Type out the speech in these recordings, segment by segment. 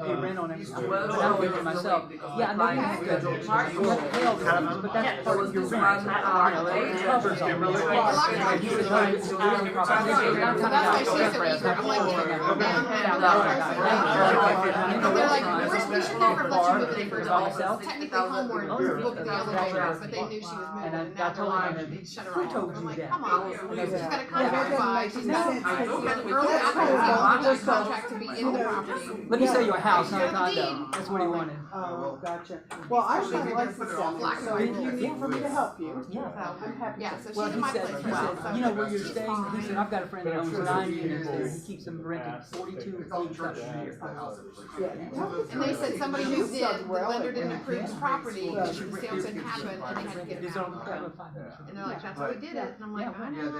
pay rent on everything. But I'm good for myself. Yeah, I know you have to pay all the fees, but that's part of your rent. You know, it covers all the they're like, we should never let you move it in first place. Technically, Homeward booked the elevator, but they knew she was moving, and now they're like, they shut her off. I'm like, come on, she's got a contract to buy, she's got an early occupancy contract to be in the property. Let me sell you a house, not a condo. That's what he wanted. Oh, gotcha. Well, I have a license down there, so if you need for me to help you, Yeah. I'm happy Yeah, to. so Well, she's in he my said, place he as well. said, you know where you're staying? He said, I've got a friend that owns 9 units there. He keeps them rented 42 weeks a year. And they said somebody moved in, the lender didn't approve the property, the sale couldn't happen, and they had to get it It's out. on the cover of 5 minutes. And they're like, that's why we did it, and I'm like, I know, I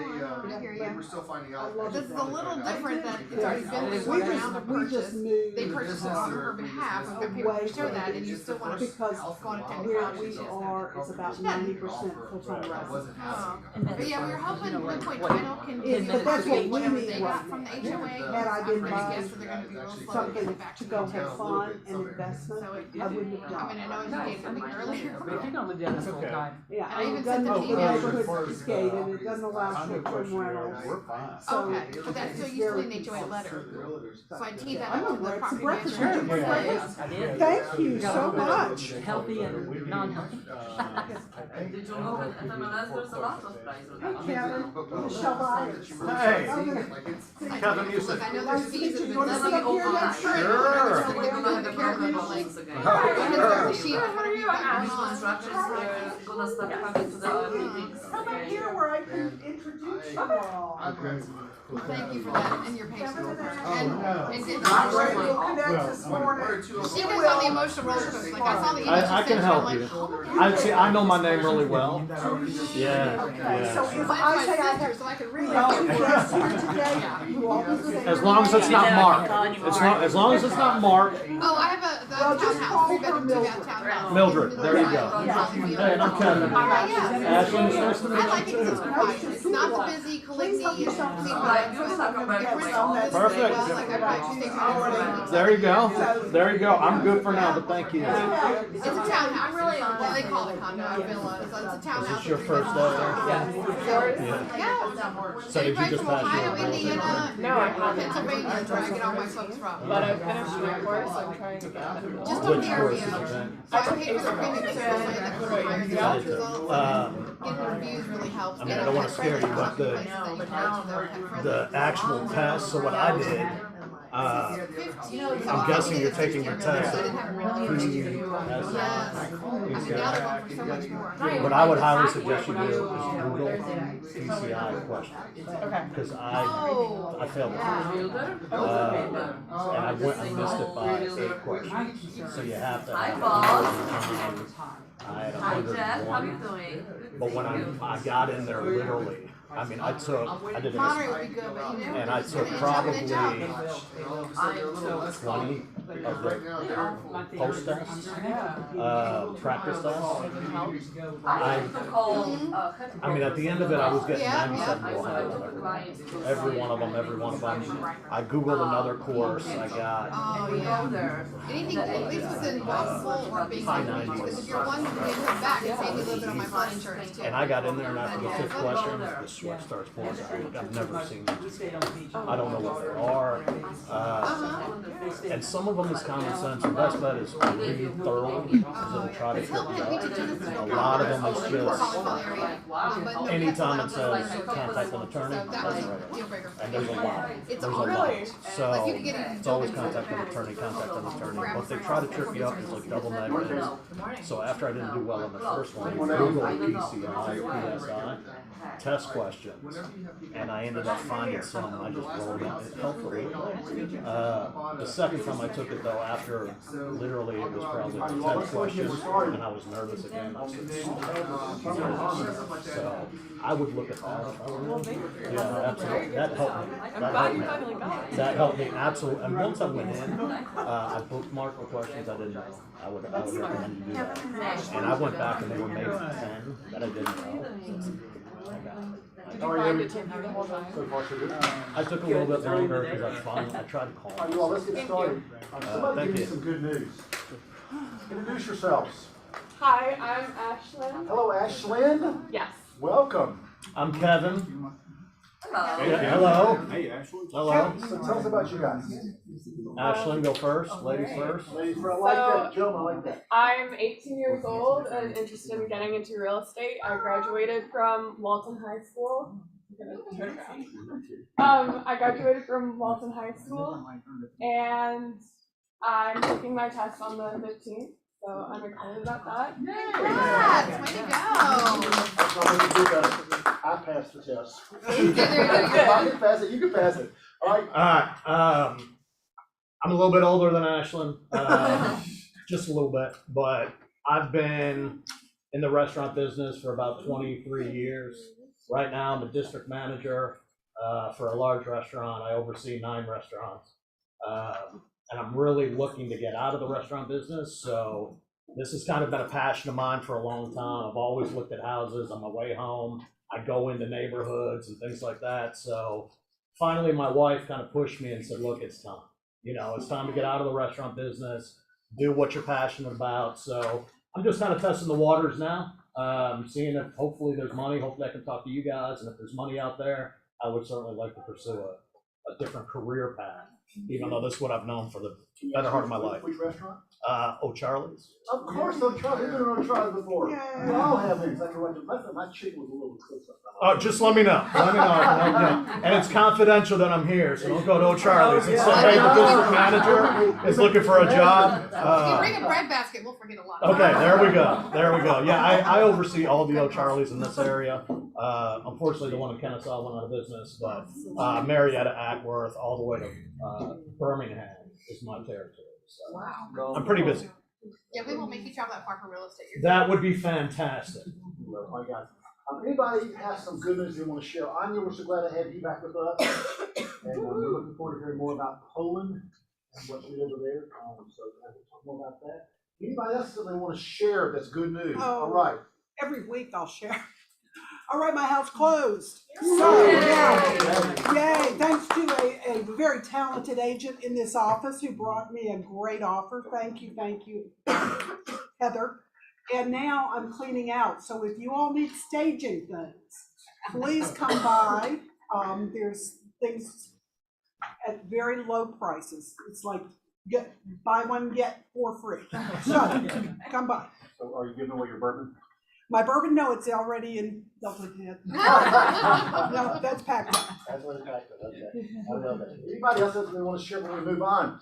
hear They you. were still finding out. But this is a little different than it's already been We through one round of we just purchase. moved. They purchased it on her behalf, and the papers show that, and you still want to Because go on a where technicality. we are, it's about 90% full-time residents. Oh. But yeah, we were hoping Woodpoint Title can Yeah, give but that's what we whatever need they got right from the now. HOA. Had I I'm been pretty buying guess that they're gonna be real slow to get something it back to to go me. have fun and investment, So I wouldn't have I done mean, I it. know you gave it a week earlier. But if you're gonna live down there full time, Yeah, And I and even it sent doesn't, them the emails. neighborhood is gated, and it doesn't allow short-term rentals. So, Okay, but that's still usually an HOA letter. So I teed that I up know to the where it's a property breakfast manager. room. I did. Thank you so much. Healthy and non-healthy. Did you look at MLS? There's a lot of prices. Hey, Kevin, Michelle Byers. Hey. Kevin, you said. I know there's fees that have been Let me set up. sit up here next Sure. year. Sure. We're gonna have the permanent ones again. She was wondering about Constructions, we're gonna start coming to the meetings. Come back here where I can introduce you all. Thank you for that and your patience. Kevin and And We'll connect this morning. she was on the emotional roller coaster. Like I saw the image I you can sent her, help I'm like, you. oh my I God. see. I know my name really well. Yeah, Okay, so yeah. if So I say I have, so I could read well, it. guests here today, you always say. As long as it's not Mark. As long as it's not Mark. Oh, I have the Well, just townhouse, call 3 her bedroom, 2 Mildred. bath townhouse. Mildred, there you go. Yeah. Hey, and I'm Kevin. Alright, yeah. Ashley, it's nice to I meet like it you because it's too. quiet. It's not the busy Please help Caligny yourself and to Like, you just talk about Perfect. There you go. There you go. I'm good for now, but thank you. It's a townhouse. Well, they call it condo, a villa. So it's a townhouse. Is this your first day? Yeah. So did you Everybody just from pass Ohio, your Indiana, No, I haven't. Pennsylvania, is where I get all my folks from. But I've finished my course, I'm trying to get Just Which on the area. course is So that? I paid for the premium school and the higher results. Getting reviews really helps. I mean, I don't want to scare you, but the actual test, so what I did, I'm guessing you're taking your test. What I would highly suggest you do is Google PCI questions. Because I failed it. And I missed it by 8 questions. So you have to Hi, have boss. I had Hi, Jeff. How you 101. doing? But when I got in there literally, I mean, I did Monterey would be good, but you know. and I took probably 20 of the post tests, practice tests. I mean, at the end of it, I was getting 97 to 100 on every one of them. I Googled another course, I got Oh, yeah. Anything, at least within possible or being High able to, 90s. because if you're one to get put back, it saves you a little bit on my flood insurance too. and I got in there, and after the 5th question, the sweat starts pouring out. I've never seen these. I don't know what they are. And some of them is common sense. The best bet is read thoroughly, because it'll try to trip you up. A lot of them is just anytime it says contact an attorney, That was that's a right. deal breaker. And there's a lot. It's There's a all lot. Like So you could get it. it's always contact an attorney, contact an attorney. What they try to trip you up is like double negatives. So after I didn't do well on the first one, Google PCI or PSI test questions, and I ended up finding some. I just rolled it. It helped a little. The second time I took it though, after literally it was probably 10 questions, and I was nervous again. I said, so I would look at that. Yeah, absolutely. That helped me. That helped me absolutely. And once I went in, I bookmarked the questions I didn't know. I would recommend you do that. And I went back and they were maybe 10 that I didn't know. Did you find it took you the whole time? So far, so good. I took a little bit longer because I tried to call All right, you all, let's get Thank started. Somebody thank give me you. some good news. Introduce yourselves. Hi, I'm Ashlyn. Hello, Ashlyn. Yes. Welcome. I'm Kevin. Hello. Yeah, hello. Hey, Ashley. Hello. So tell us about you guys. Ashlyn, go first. Ladies Alright. first. Ladies, I like that. Joe, I like that. I'm 18 years old and interested in getting into real estate. I graduated from Walton High School. I'm gonna turn around. I graduated from Walton High School and I'm taking my test on the 15th, so I'm excited about that. Congrats, way to go. That's not what you do, though. I passed the test. There you go. I can pass it, you can pass it. All right. Alright, I'm a little bit older than Ashlyn, just a little bit, but I've been in the restaurant business for about 23 years. Right now, I'm a district manager for a large restaurant. I oversee 9 restaurants. And I'm really looking to get out of the restaurant business, so this has kind of been a passion of mine for a long time. I've always looked at houses on my way home. I go into neighborhoods and things like that, so finally my wife kind of pushed me and said, look, it's time. You know, it's time to get out of the restaurant business, do what you're passionate about. So I'm just kind of testing the waters now, seeing if hopefully there's money. Hopefully I can talk to you guys, and if there's money out there, I would certainly like to pursue a different career path, even though this is what I've known for the better part of my life. Which restaurant? O'Charlie's. Of course, O'Charlie's. We've been on O'Charlie's before. Yeah. We all have things. I can run my chicken was a little close up. Oh, just let me know. Let me know. And it's confidential that I'm here, so don't go to O'Charlie's and say, hey, the district manager is looking for a job. If you bring a bread basket, we'll forget a lot. Okay, there we go. There we go. Yeah, I oversee all the O'Charlie's in this area. Unfortunately, the one in Kennesaw went out of business, but Marietta, Ackworth, all the way to Birmingham is my territory. So Wow. I'm pretty busy. Yeah, we won't make you travel that far for real estate. That would be fantastic. Oh my God. Anybody has some good news they want to share? Anya, we're so glad to have you back with us. And we're looking forward to hearing more about Poland and what you did over there. So we'll talk more about that. Anybody else that they want to share that's good news? Oh. All right. Every week I'll share. All right, my house closed. So, yay, thanks to a very talented agent in this office who brought me a great offer. Thank you, Heather. And now I'm cleaning out. So if you all need staging things, please come by. There's things at very low prices. It's like buy one, get 4 free. So come by. So are you giving away your bourbon? My bourbon, no, it's already in Dublin Head. No, that's packed up. That's what it's packed up. Okay. I love it. Anybody else that they want to share before we move on?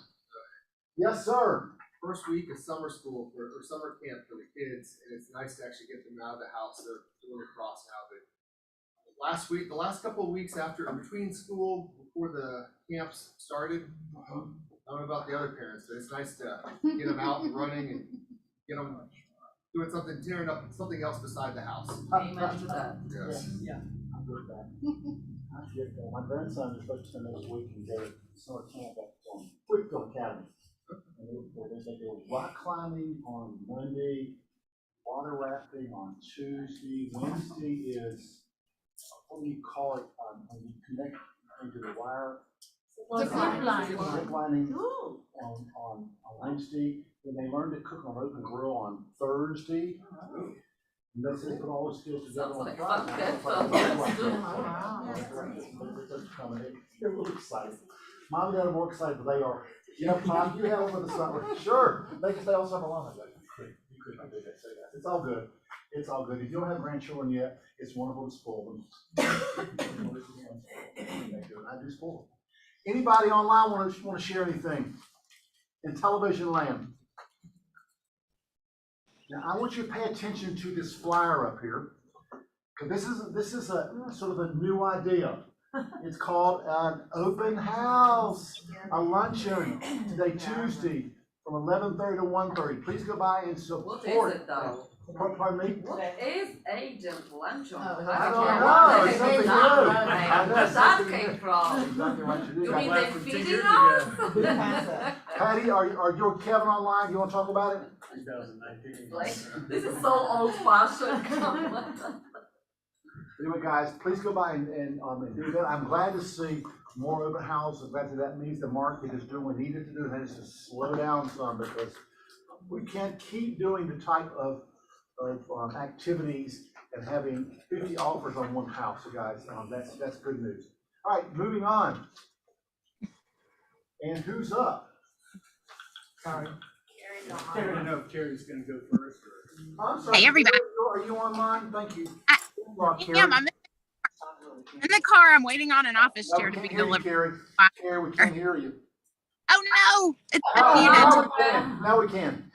Yes, sir. First week of summer school or summer camp for the kids, and it's nice to actually get them out of the house. They're doing lacrosse now, but the last couple of weeks between school, before the camps started, I don't know about the other parents, but it's nice to get them out and running and get them doing something, tearing up something else beside the house. Amen to that. Yes. I'm good with that. My grandson is supposed to spend this week in their summer camp at Whitfield Academy. And they do rock climbing on Monday, water rafting on Tuesday. Wednesday is, what do you call it, when you connect into the wire? Zip lining on Wednesday. Then they learn to cook on open grill on Thursday. And that's it, put all those skills together on Friday. They're really excited. Mom and Dad are more excited than they are. You have time, you have over the summer. Sure, they can stay all summer long. You could not do that, say that. It's all good. It's all good. If you don't have grandchildren yet, it's wonderful to spoil them. I do spoil them. Anybody online want to share anything in television land? Now, I want you to pay attention to this flyer up here, because this is a sort of a new idea. It's called an open house, a luncheon today, Tuesday, from 11:30 to 1:30. Please go by and support. What is it though? Pardon me? What is agent luncheon? I don't know. It's something new. I know, Where that something came new. from? Exactly right you do. You mean they feeding us? Patty, are you or Kevin online? You want to talk about it? 2019. Like, this is so old fashioned. Anyway, guys, please go by and do that. I'm glad to see more open houses. I'm glad that means the market is doing what we needed to do, and that is to slow down some, because we can't keep doing the type of activities and having 50 offers on one house, so guys. That's good news. All right, moving on. And who's up? Sorry. Carrie's I don't know if Carrie's gonna go first or. I'm sorry. Hey, everybody. Are you online? Thank you. Yeah, I'm in the car. I'm waiting on an office chair to be delivered. Carrie, we can't hear you. Oh no, it's Oh, now we can.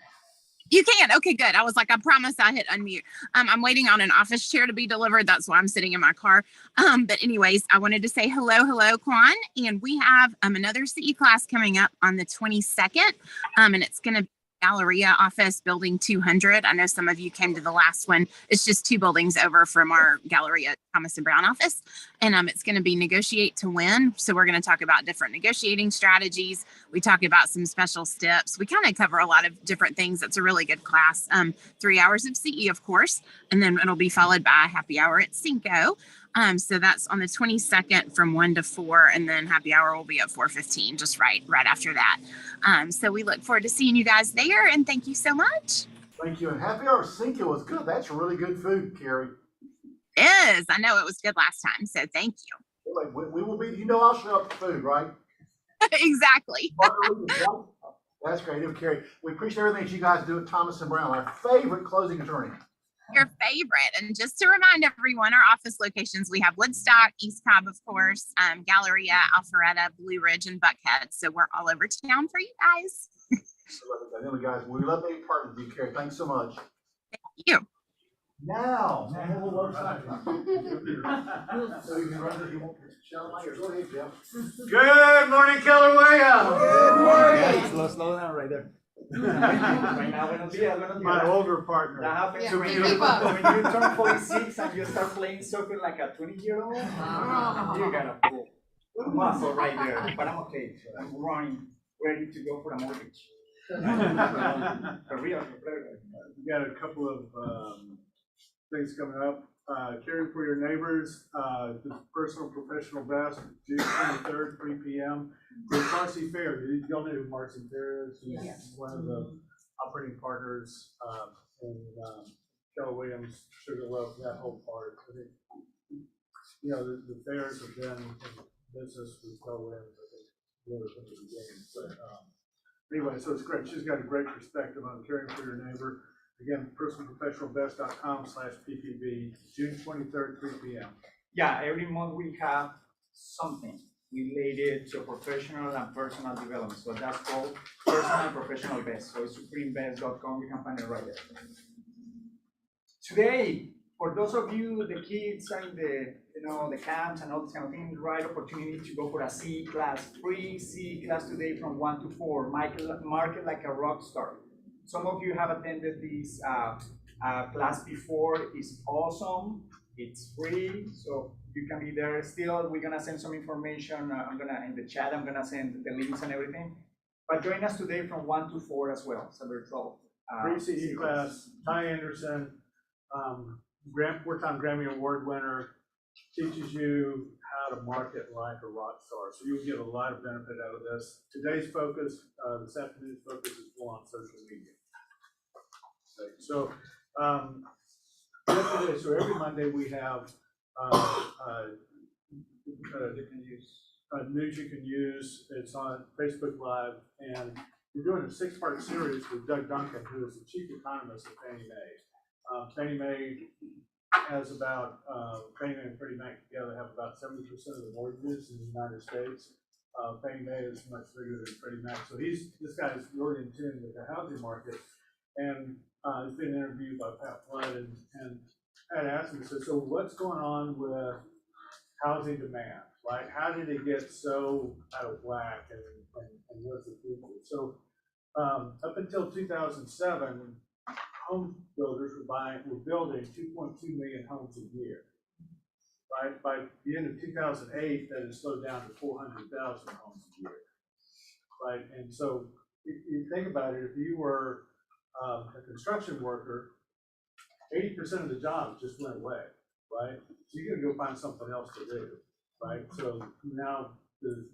You can. Okay, good. I was like, I promise I hit unmute. I'm waiting on an office chair to be delivered. That's why I'm sitting in my car. But anyways, I wanted to say hello, Quan. And we have another CE class coming up on the 22nd. And it's going to be Galleria office, building 200. I know some of you came to the last one. It's just 2 buildings over from our Galleria Thomas and Brown office. And it's going to be negotiate to win. So we're going to talk about different negotiating strategies. We talk about some special steps. We kind of cover a lot of different things. It's a really good class. 3 hours of CE, of course, and then it'll be followed by a happy hour at Cinco. So that's on the 22nd from 1 to 4, and then happy hour will be at 4:15, just right after that. So we look forward to seeing you guys there, and thank you so much. Thank you. And happy hour Cinco was good. That's really good food, Carrie. It is. I know it was good last time, so thank you. We will be, I'll show up for food, right? Exactly. That's great. Carrie, we appreciate everything that you guys do at Thomas and Brown, our favorite closing attorney. Your favorite. And just to remind everyone, our office locations, we have Woodstock, East Cobb, of course, Galleria, Alpharetta, Blue Ridge, and Buckhead. So we're all over town for you guys. Anyway, guys, we love being part of you, Carrie. Thanks so much. Thank you. Now, Good morning, Kilauea. Good morning. Yeah, slow down right there. My older partner. That happens yeah, when you turn 46 and you start playing soccer like a 20-year-old, you got a full muscle right there. But I'm okay. I'm running, ready to go for a mortgage. We got a couple of things coming up. Caring for your neighbors, the personal professional best, June 23rd, 3 p.m. The Marcy Fair. Y'all know who Marcy Fair is? He's one of the operating partners in Keller Williams, Sugarloaf, that whole part. I think, the fairs have been in business with Keller Williams, I think, really from the beginning. But anyway, so it's great. She's got a great perspective on caring for your neighbor. Again, personalprofessionalbest.com/PPB, June 23rd, 3 p.m. Yeah, every month we have something related to professional and personal development. So that's called Personal and Professional Best. So it's supremebest.com, you can find it right there. Today, for those of you, the kids and the camps and all this kind of thing, right opportunity to go for a CE class, free CE class today from 1 to 4, market like a rock star. Some of you have attended this class before. It's awesome. It's free, so you can be there. Still, we're gonna send some information. In the chat, I'm gonna send the links and everything. But join us today from 1 to 4 as well. So we're 12. Free CE class. Ty Anderson, 4-time Grammy Award winner, teaches you how to market like a rock star. So you'll get a lot of benefit out of this. Today's focus, this afternoon's focus is full on social media. So, so every Monday we have news you can use. It's on Facebook Live, and we're doing a 6-part series with Doug Duncan, who is the chief economist at Fannie Mae. Fannie Mae has about, Fannie Mae and Freddie Mac together have about 70% of the mortgages in the United States. Fannie Mae is much bigger than Freddie Mac. So this guy is really in tune with the housing market. And he's been interviewed by Pat Flood, and I had asked him, so what's going on with housing demand? Like, how did it get so out of whack, and what's the future? So up until 2007, home builders were building 2.2 million homes a year. Right? By the end of 2008, that had slowed down to 400,000 homes a year. Right? And so if you think about it, if you were a construction worker, 80% of the jobs just went away. right? So you gotta go find something else to do, right? So now the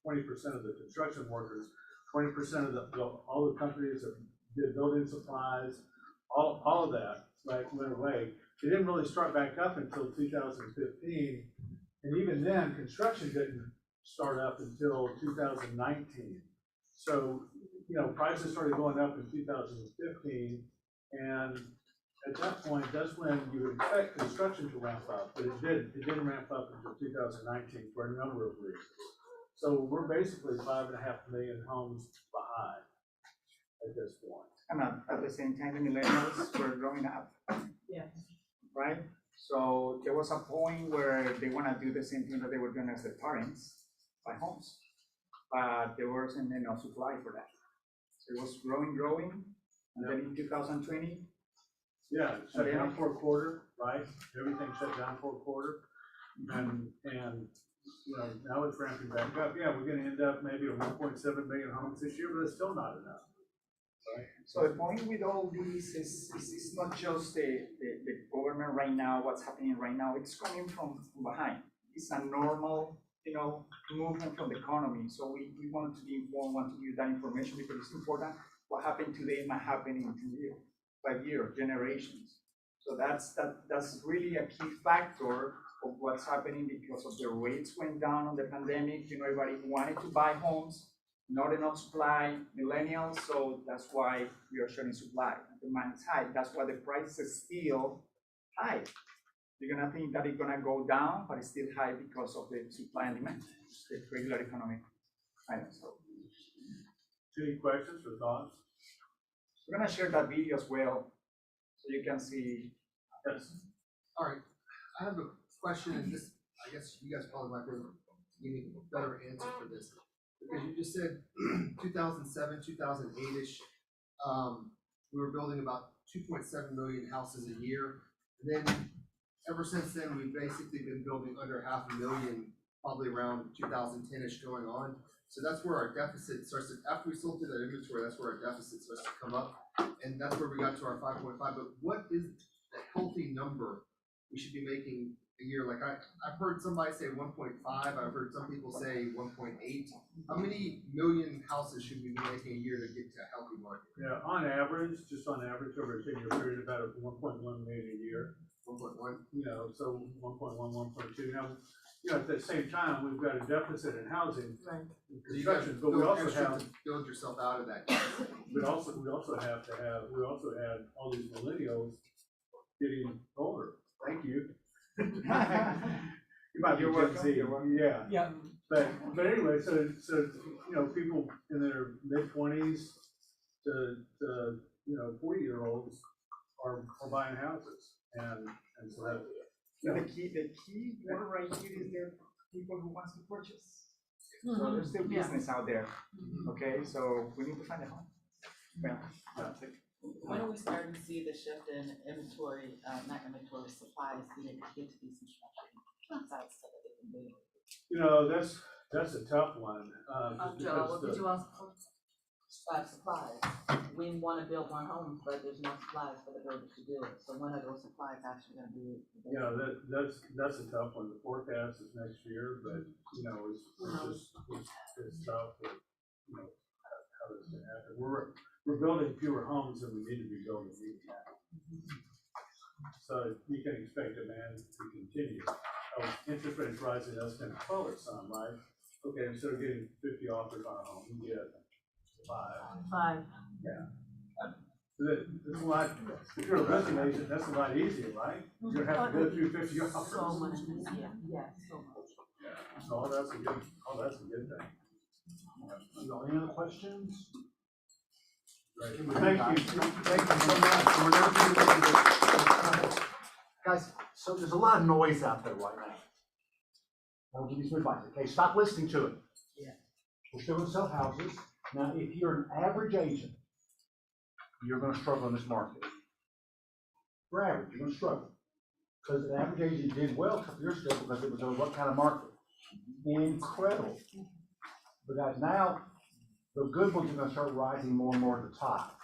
20% of the construction workers, 20% of all the companies that did building supplies, all of that, right, went away. It didn't really start back up until 2015, and even then, construction didn't start up until 2019. So, prices started going up in 2015, and at that point, that's when you would expect construction to ramp up, but it didn't ramp up until 2019 for a number of reasons. So we're basically 5.5 million homes behind at this point. And at the same time, the millennials were growing up, Yes. right? So there was a point where they want to do the same thing that they were doing as their parents, buy homes. But there wasn't enough supply for that. So it was growing, and then in 2020, yeah, it shut down for a quarter, right? Everything shut down for a quarter, and now it's ramping back up. Yeah, we're going to end up maybe at 1.7 million homes this year, but it's still not enough. Right. So the point with all this is not just the government right now, what's happening right now, it's coming from behind. It's a normal, movement from the economy. So we want to be informed, want to use that information because it's important. What happened today might happen in 2 years, 5 years, generations. So that's really a key factor of what's happening because of the rates went down on the pandemic. Everybody wanted to buy homes. Not enough supply, millennials, so that's why we are showing supply. Demand is high. That's why the price is still high. You're gonna think that it's gonna go down, but it's still high because of the supply and demand, the regular economic items. So, any questions or thoughts? we're gonna share that video as well, so you can see. Yes. All right, I have a question, and this, I guess you guys probably might be able to give me a better answer for this. Because you just said 2007, 2008-ish, we were building about 2.7 million houses a year. And then ever since then, we've basically been building under 500,000, probably around 2010-ish going on. So that's where our deficit starts to, after we sold through that inventory, that's where our deficit starts to come up. And that's where we got to our 5.5. But what is the healthy number we should be making a year? Like I've heard somebody say 1.5, I've heard some people say 1.8. How many million houses should we be making a year to get to a healthy market? Yeah, on average, over a 10-year period, about 1.1 million a year. 1.1. So 1.1, 1.2. Now, at the same time, we've got a deficit in housing, Right. construction, but we also have to build yourself out of that. we also had all these millennials getting older. Thank you. You might be Gen Z, yeah. Yeah. But anyway, so people in their mid-20s to 40-year-olds are buying houses, and so that. The key word right here is there are people who wants to purchase. So there's still business out there. Okay, so we need to find a home. Well, When are we starting to see the shift in inventory, not inventory, supplies needed to get to these construction sites so that they can do? That's a tough one. Joe, what did you ask for? Supplies. We want to build more homes, but there's no supplies for the builders to do it. So when are those supplies actually going to be? That's a tough one. The forecast is next year, but it's tough. How does it happen? We're building fewer homes than we need to be building now. So you can expect demand to continue. Interest rates rising, that's going to quell it some, right? Okay, instead of getting 50 offers on a home, you get 5. Yeah. That's a lot. If you're a resident agent, that's a lot easier, right? You're gonna have to go through 50 offers. So much easier. Yeah, so much. Yeah. So that's a good thing. Any other questions? Right. Thank you so much. Guys, so there's a lot of noise out there right now. I'll give you some advice. Okay, stop listening to it. Yeah. We're still gonna sell houses. Now, if you're an average agent, you're gonna struggle in this market. For average, you're gonna struggle. Because an average agent did well a couple years ago because it was a what kind of market? Incredible. But guys, now the good ones are gonna start rising more and more at the top.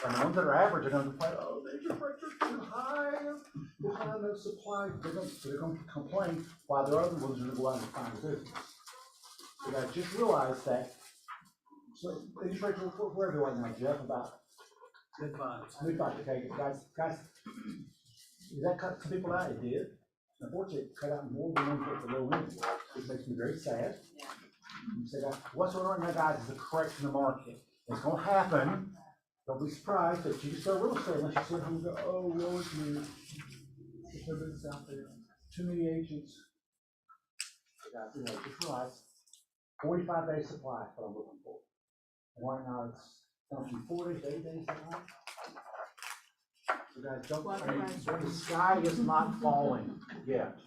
And the ones that are average are gonna complain, oh, the interest rates are too high, there's not enough supply, they're gonna complain, while the other ones are gonna go out and find a business. So guys, just realize that, so interest rates are where they are now, Jeff, about mid-5, okay, guys, does that cut some people out? It did. Unfortunately, it cut out more than one at the low end, which makes me very sad. You say, what's going on now, guys, is a correction in the market. It's gonna happen. Don't be surprised that you just start real estate unless you sit home and go, oh, woe is me. There's no business out there. Too many agents. So guys, you know, just realize 45-day supply is what I'm looking for. And right now it's down to 4 days, 8 days supply. So guys, don't, the sky is not falling yet,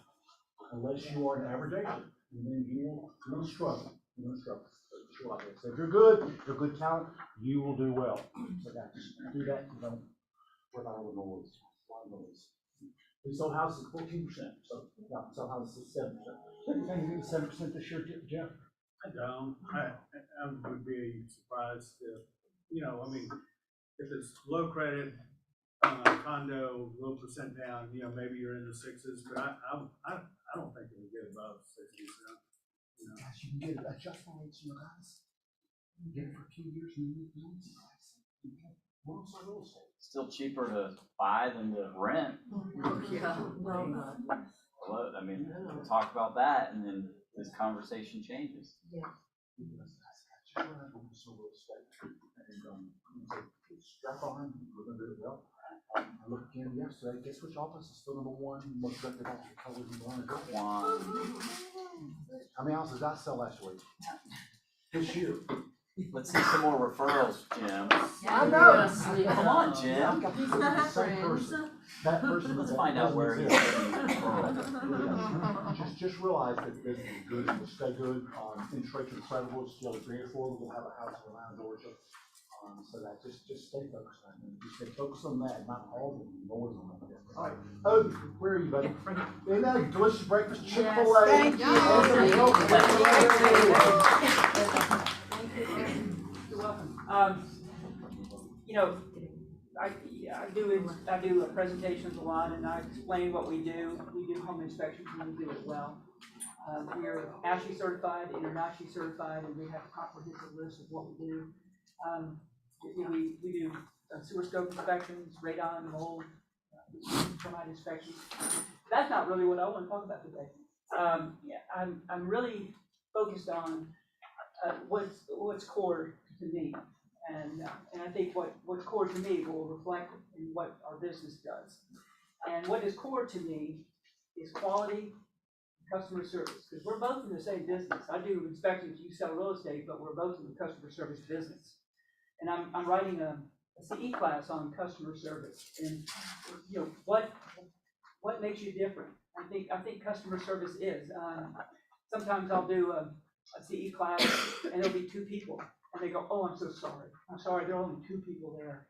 unless you are an average agent. And then you'll struggle. You're gonna struggle. So if you're good talent, you will do well. So guys, just do that. You don't worry about all the noise. A lot of noise. We sold houses at 14%. So yeah, sold houses at 7%. So you think you need 7% this year, Jeff? I don't. I would be surprised if, you know, I mean, if it's low credit, condo, low percent down, you know, maybe you're in the 6s, but I don't think it'll get above 60s. You know. Guys, you can get adjustable rates, you guys. You can get it for 2 years and you can real estate. Still cheaper to buy than to rent. Yeah, well, Hello, I mean, we'll talk about that and then this conversation changes. yeah. Strap on, we're gonna do it well. I looked again yesterday, guess which office is still #1 most rented out your colors and blonde? One. How many houses did I sell last week? This year. Let's see some more referrals, Jim. I know. Come on, Jim. Same person. That person. Let's find out where he's getting the referral. Just realize that this is good, will stay good, interest rates are incredible, it's still very affordable, we'll have a house around Georgia. So that just stay focused on it, just stay focused on that, not all the noise on it. All right, oh, where are you, buddy? Hey, now, delicious breakfast, Chick-fil-A. Thank you. You're welcome. You know, I do presentations a lot, and I explain what we do. We do home inspections, and we do it well. We are ASHI certified, INTERNASHI certified, and we have a comprehensive list of what we do. We do sewer scope inspections, radon, mold, termite inspections. That's not really what I want to talk about today. I'm really focused on what's core to me, and I think what's core to me will reflect in what our business does. And what is core to me is quality, customer service, because we're both in the same business. I do inspections, you sell real estate, but we're both in the customer service business. And I'm writing a CE class on customer service, and you know what makes you different. I think customer service is. Sometimes I'll do a CE class, and there'll be 2 people, and they go, "Oh, I'm so sorry. I'm sorry. There are only 2 people there,"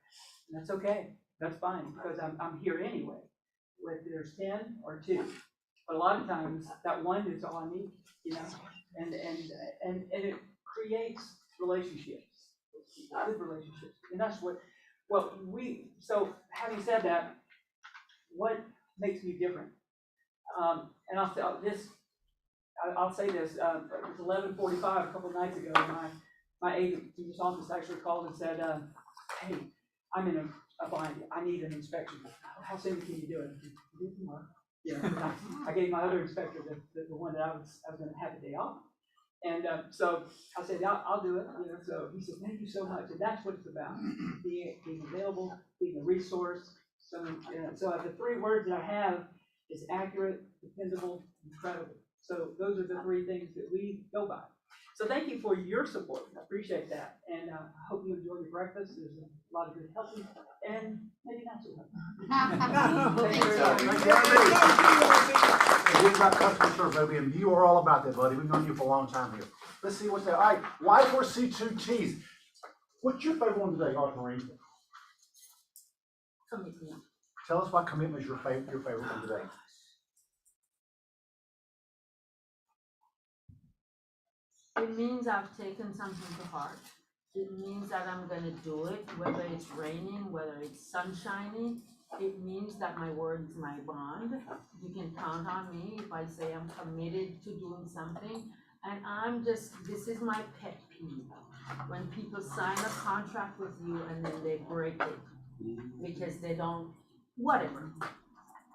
and that's okay. That's fine because I'm here anyway. Whether there's 10 or 2, but a lot of times that 1 is all I need, you know, and it creates relationships. Good relationships, and that's what. Well, so having said that, what makes me different? And I'll say this. It was 11:45 a couple of nights ago. My agent in this office actually called and said, "Hey, I'm in a bind. I need an inspection. How soon can you do it?" Do it tomorrow. Yeah. I gave my other inspector the one that I was going to have a day off. And so I said, I'll do it. You know, so he said, "Thank you so much." And that's what it's about: being available, being a resource. So, so the 3 words that I have is accurate, dependable, and credible. So those are the 3 things that we go by. So thank you for your support. I appreciate that, and I hope you enjoy your breakfast. There's a lot of good healthy and maybe not so healthy. Thank you very much. We're about customer service, baby, and you are all about that, buddy. We've known you for a long time here. Let's see what's that. All right, Y4C2Ts. What's your favorite one today, Arthur Marine? Commitment. Tell us why commitment is your favorite one today. It means I've taken something to heart. it means that I'm gonna do it, whether it's raining, whether it's sun shining. It means that my word is my bond. You can count on me if I say I'm committed to doing something. And this is my pet peeve. When people sign a contract with you and then they break it because they don't, whatever.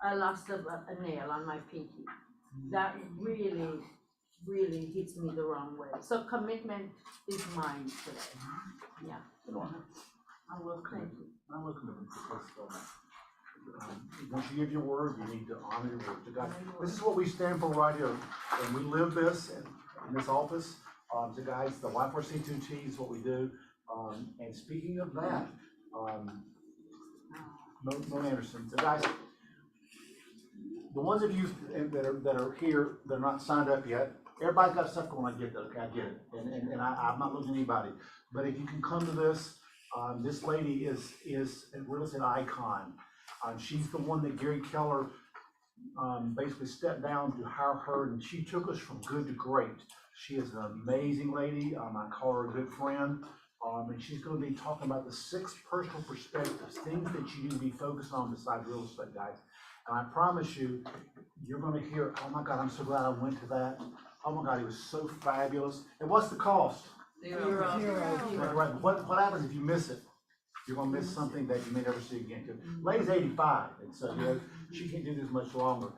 I lost a nail on my pinky. That really, really hits me the wrong way. So commitment is mine today. Yeah. I will thank you. I'm looking at this. Once you give your word, you need to honor your word to God. This is what we stand for right here, and we live this in this office. So guys, the Y4C2T is what we do. And speaking of that, Mo Anderson, so guys, the ones of you that are here that are not signed up yet, everybody's got stuff going on. I get that, okay, I get it, and I'm not looking at anybody. But if you can come to this, this lady is a real estate icon. She's the one that Gary Keller basically stepped down to hire her, and she took us from good to great. She is an amazing lady. I call her a good friend. And she's going to be talking about the 6 personal perspectives, things that you need to be focused on besides real estate, guys. And I promise you, you're going to hear, oh my God, I'm so glad I went to that. Oh my God, it was so fabulous. And what's the cost? Zero. Right. What happens if you miss it? You're going to miss something that you may never see again. Lady's 85, and so she can't do this much longer.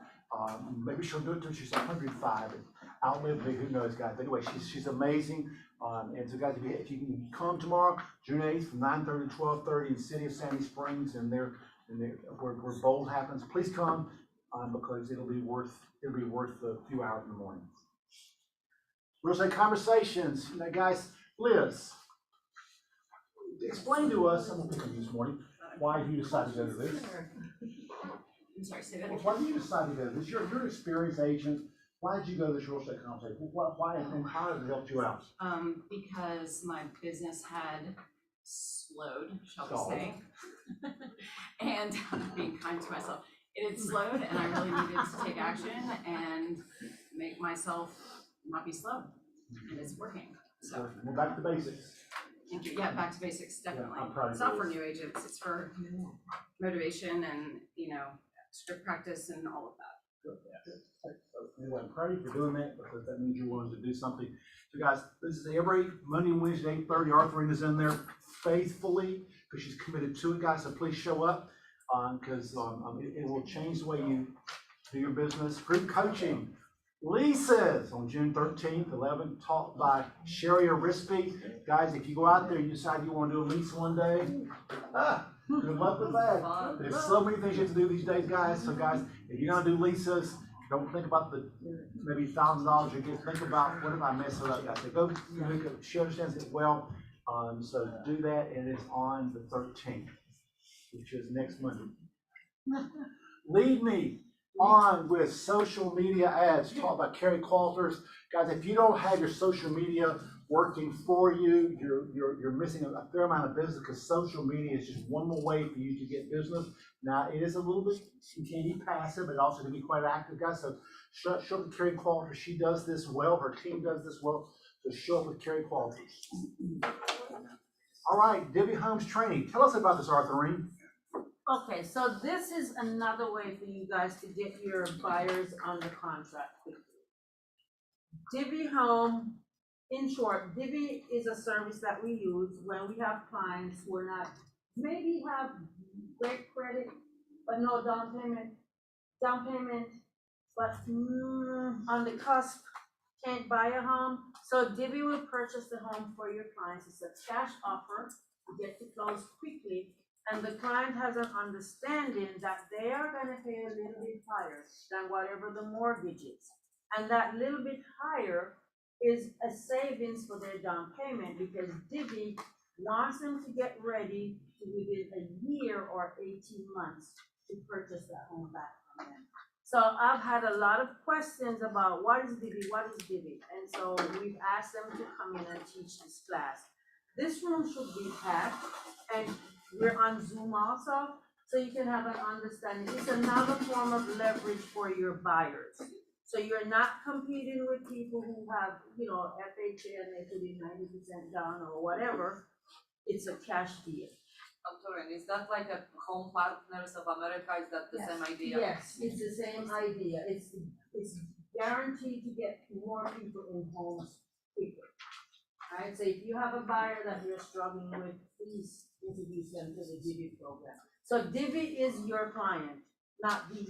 Maybe she'll do it till she's 105 and outlive me. Who knows, guys? But anyway, she's amazing. And so, guys, if you can come tomorrow, June 8th, from 9:30 to 12:30 in the city of Sandy Springs, and where Bold happens, please come because it'll be worth the few hours in the morning. Real estate conversations, guys. Liz, explain to us. I'm gonna pick on you this morning. Why you decided to go to this? I'm sorry, say that again. Why did you decide to go to this? You're an experienced agent. Why did you go to this real estate conversation? Why and how has it helped you out? Because my business had slowed, shall we say. And I'm being kind to myself. It had slowed and I really needed to take action and make myself not be slow. And it's working. So we're back to basics. Thank you. Yeah, back to basics, definitely. I'm proud of It's not for new agents, it's for motivation and, script practice and all of that. Anyway, I'm proud of you for doing that because that means you're willing to do something. So guys, this is every Monday and Wednesday, 8:30. Arthurine is in there faithfully because she's committed to it, guys. So please show up because it will change the way you do your business. Group coaching. Lisa's on June 13th, 11, taught by Sherry Arispe. Guys, if you go out there and you decide you want to do a lease one day, good luck with that. There's so many things you have to do these days, guys. So guys, if you're going to do leases, don't think about the maybe $1,000 you get. Think about what if I mess it up, guys. So go, she understands it well. So do that, and it's on the 13th, which is next Monday. Lead me on with social media ads, taught by Carrie Qualters. Guys, if you don't have your social media working for you, you're missing a fair amount of business because social media is just one more way for you to get business. Now, it is a little bit, you can be passive, but also can be quite active, guys. So show up with Carrie Qualters. She does this well. Her team does this well. So show up with Carrie Qualters. All right, Divvy Homes Training. Tell us about this, Arthurine. Okay, so this is another way for you guys to get your buyers under contract quickly. Divvy Home, in short, Divvy is a service that we use when we have clients who are not, maybe have great credit, but no down payment, but on the cusp, can't buy a home. So Divvy will purchase the home for your clients. It's a cash offer to get to close quickly. And the client has an understanding that they are going to pay a little bit higher than whatever the mortgage is. And that little bit higher is a savings for their down payment because Divvy wants them to get ready within a year or 18 months to purchase that home back from them. So I've had a lot of questions about what is Divvy? And so we've asked them to come in and teach this class. This room should be packed, and we're on Zoom also, so you can have an understanding. It's another form of leverage for your buyers. So you're not competing with people who have, you know, FHA and they put in 90% down or whatever. It's a cash deal. Antoine, is that like a Home Partners of America? Is that the same idea? Yes, it's the same idea. It's guaranteed to get more people in homes quicker. Right, so if you have a buyer that you're struggling with, please introduce them to the Divvy program. So Divvy is your client, not the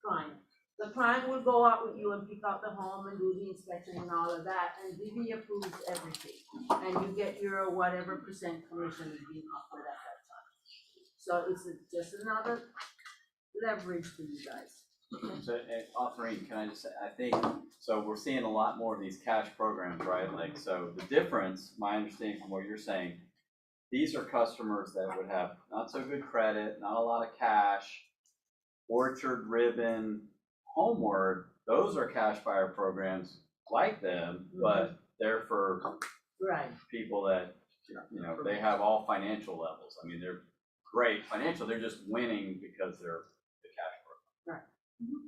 client. The client will go out with you and pick out the home and do the inspection and all of that, and Divvy approves everything. And you get your whatever percent commission is being offered at that time. So it's just another leverage for you guys. So, Authorine, can I just say, I think, so we're seeing a lot more of these cash programs, right? Like, so the difference, my understanding from what you're saying, these are customers that would have not so good credit, not a lot of cash, Orchard, Ribbon, Homeward, those are cash buyer programs like them, but they're for people that, you know, they have all financial levels. I mean, they're great financial, they're just winning because they're the cash program. Right.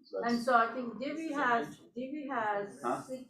So and so I think Divvy has Huh? 6.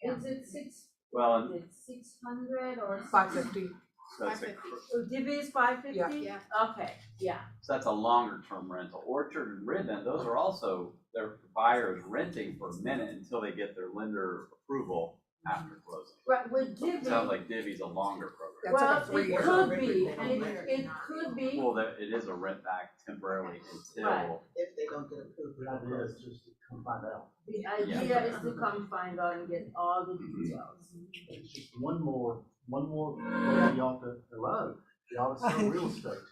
Is it 6? Well, is it 600 or 550? So it's So Divvy is 550? Yeah. Okay, yeah. So that's a longer term rental. Orchard and Ribbon, those are also, their buyers renting for a minute until they get their lender approval after closing. Right, with Divvy. Sounds like Divvy's a longer program. Well, it could be, it could be. Well, it is a rent back temporarily until. Right. If they don't get approved. The idea is just to come find out. The idea is to come find out and get all the details. It's just one more way y'all to love. Y'all to sell real estate.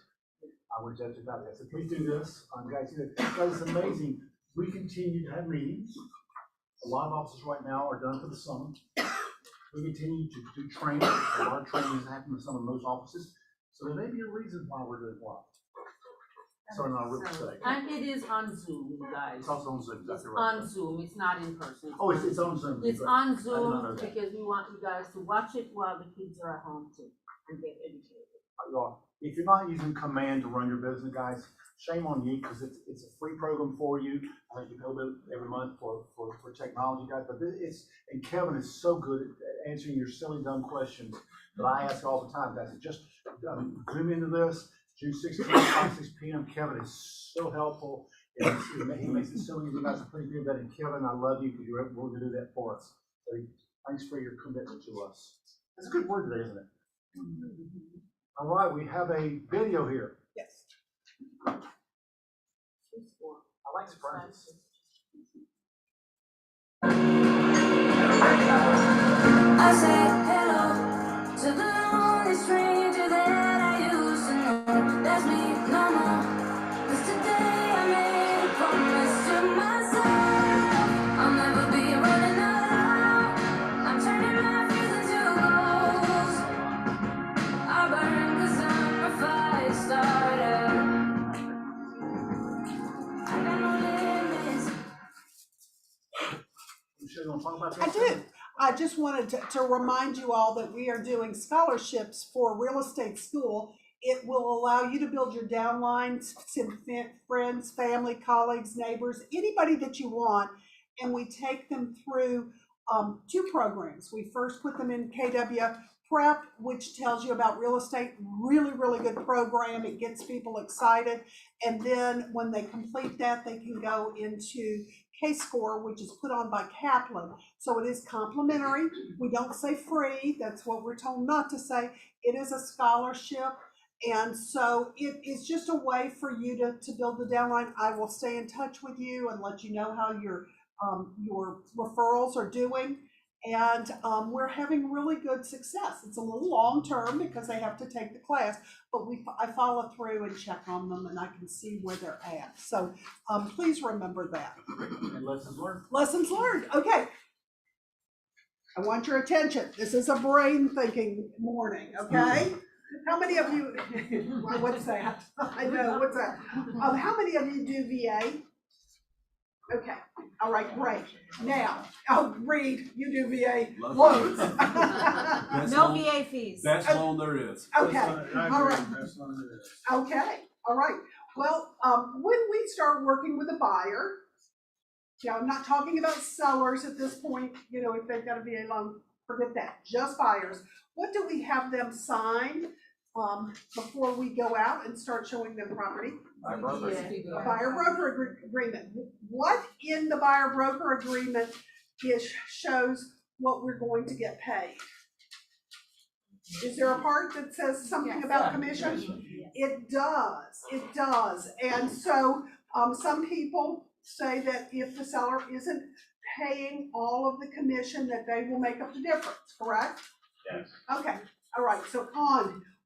I would judge about that. So please do this. Guys, it's amazing. We continue to have meetings. A lot of offices right now are done for the summer. We continue to do training. A lot of training is happening in some of those offices. So there may be a reason why we're doing what. So in our real estate. And it is on Zoom, you guys. It's also on Zoom, It's exactly right. on Zoom, it's not in person. Oh, it's on Zoom. It's Right. on I did not Zoom know that. because we want you guys to watch it while the kids are at home too and get educated. If you're not using Command to run your business, guys, shame on you, because it's a free program for you. I think you pay it every month for technology, guys. But and Kevin is so good at answering your silly, dumb questions that I ask all the time, guys. Just zoom into this. June 16th, 5, 6 p.m. Kevin is so helpful. He makes it so easy. You guys, please do that. And Kevin, I love you because you're willing to do that for us. So thanks for your commitment to us. That's a good word today, isn't it? All right, we have a video here. Yes. I like surprises. I said hello to the lonely stranger that I used to know. That's me no more. 'Cause today I made a promise to myself. I'll never be running alone. I'm turning my fears into goals. I burn 'cause I'm a fire starter. I got no limits. You sure you want to talk about I this? do. I just wanted to remind you all that we are doing scholarships for real estate school. It will allow you to build your downline, send friends, family, colleagues, neighbors, anybody that you want. And we take them through 2 programs. We first put them in KW Prep, which tells you about real estate, really, really good program. It gets people excited. And then when they complete that, they can go into K-Score, which is put on by Kaplan. So it is complimentary. We don't say free. That's what we're told not to say. It is a scholarship. And so it is just a way for you to build the downline. I will stay in touch with you and let you know how your referrals are doing. And we're having really good success. It's a little long term because they have to take the class, but I follow through and check on them and I can see where they're at. So please remember that. And lessons learned. Lessons learned. Okay. I want your attention. This is a brain thinking morning, okay? How many of you, what's that? I know, what's that? How many of you do VA? Okay, all right, great. Now, Reed, you do VA loans. No VA fees. Best loan there is. Okay, all right. Okay, all right. Well, when we start working with a buyer, Now, I'm not talking about sellers at this point, you know, if they've got a VA loan, forget that, just buyers. What do we have them sign, before we go out and start showing them property? A buyer broker agreement. What in the buyer broker agreement shows what we're going to get paid? Is there a part that says something about commission? It does. And so, some people say that if the seller isn't paying all of the commission, that they will make up the difference, correct? Yes. Okay, all right, so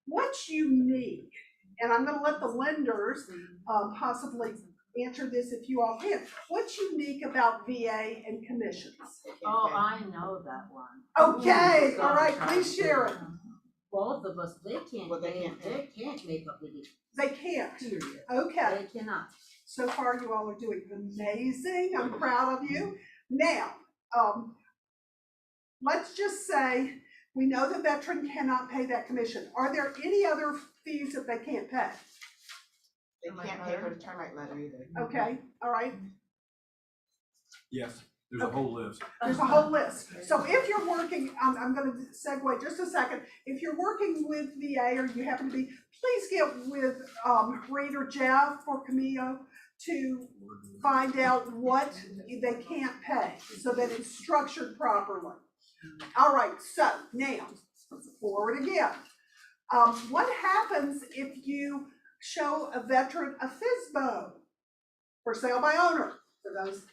what's unique, and I'm gonna let the lenders, possibly answer this if you all can. What's unique about VA and commissions? Oh, I know that one. Okay, all right, please share it. Both of us, they can't make up the difference. They can't. Period. Okay. They cannot. So far, you all are doing amazing. I'm proud of you. Now, let's just say we know the veteran cannot pay that commission. Are there any other fees that they can't pay? They can't pay for the termite letter either. Okay, all right. Yes, there's a whole list. There's a whole list. So if you're working, I'm going to segue just a second. If you're working with VA or you happen to be, please get with Reed or Jeff or Camille to find out what they can't pay so that it's structured properly. All right, so now, forward again. What happens if you show a veteran a FSBO for sale by owner? For those.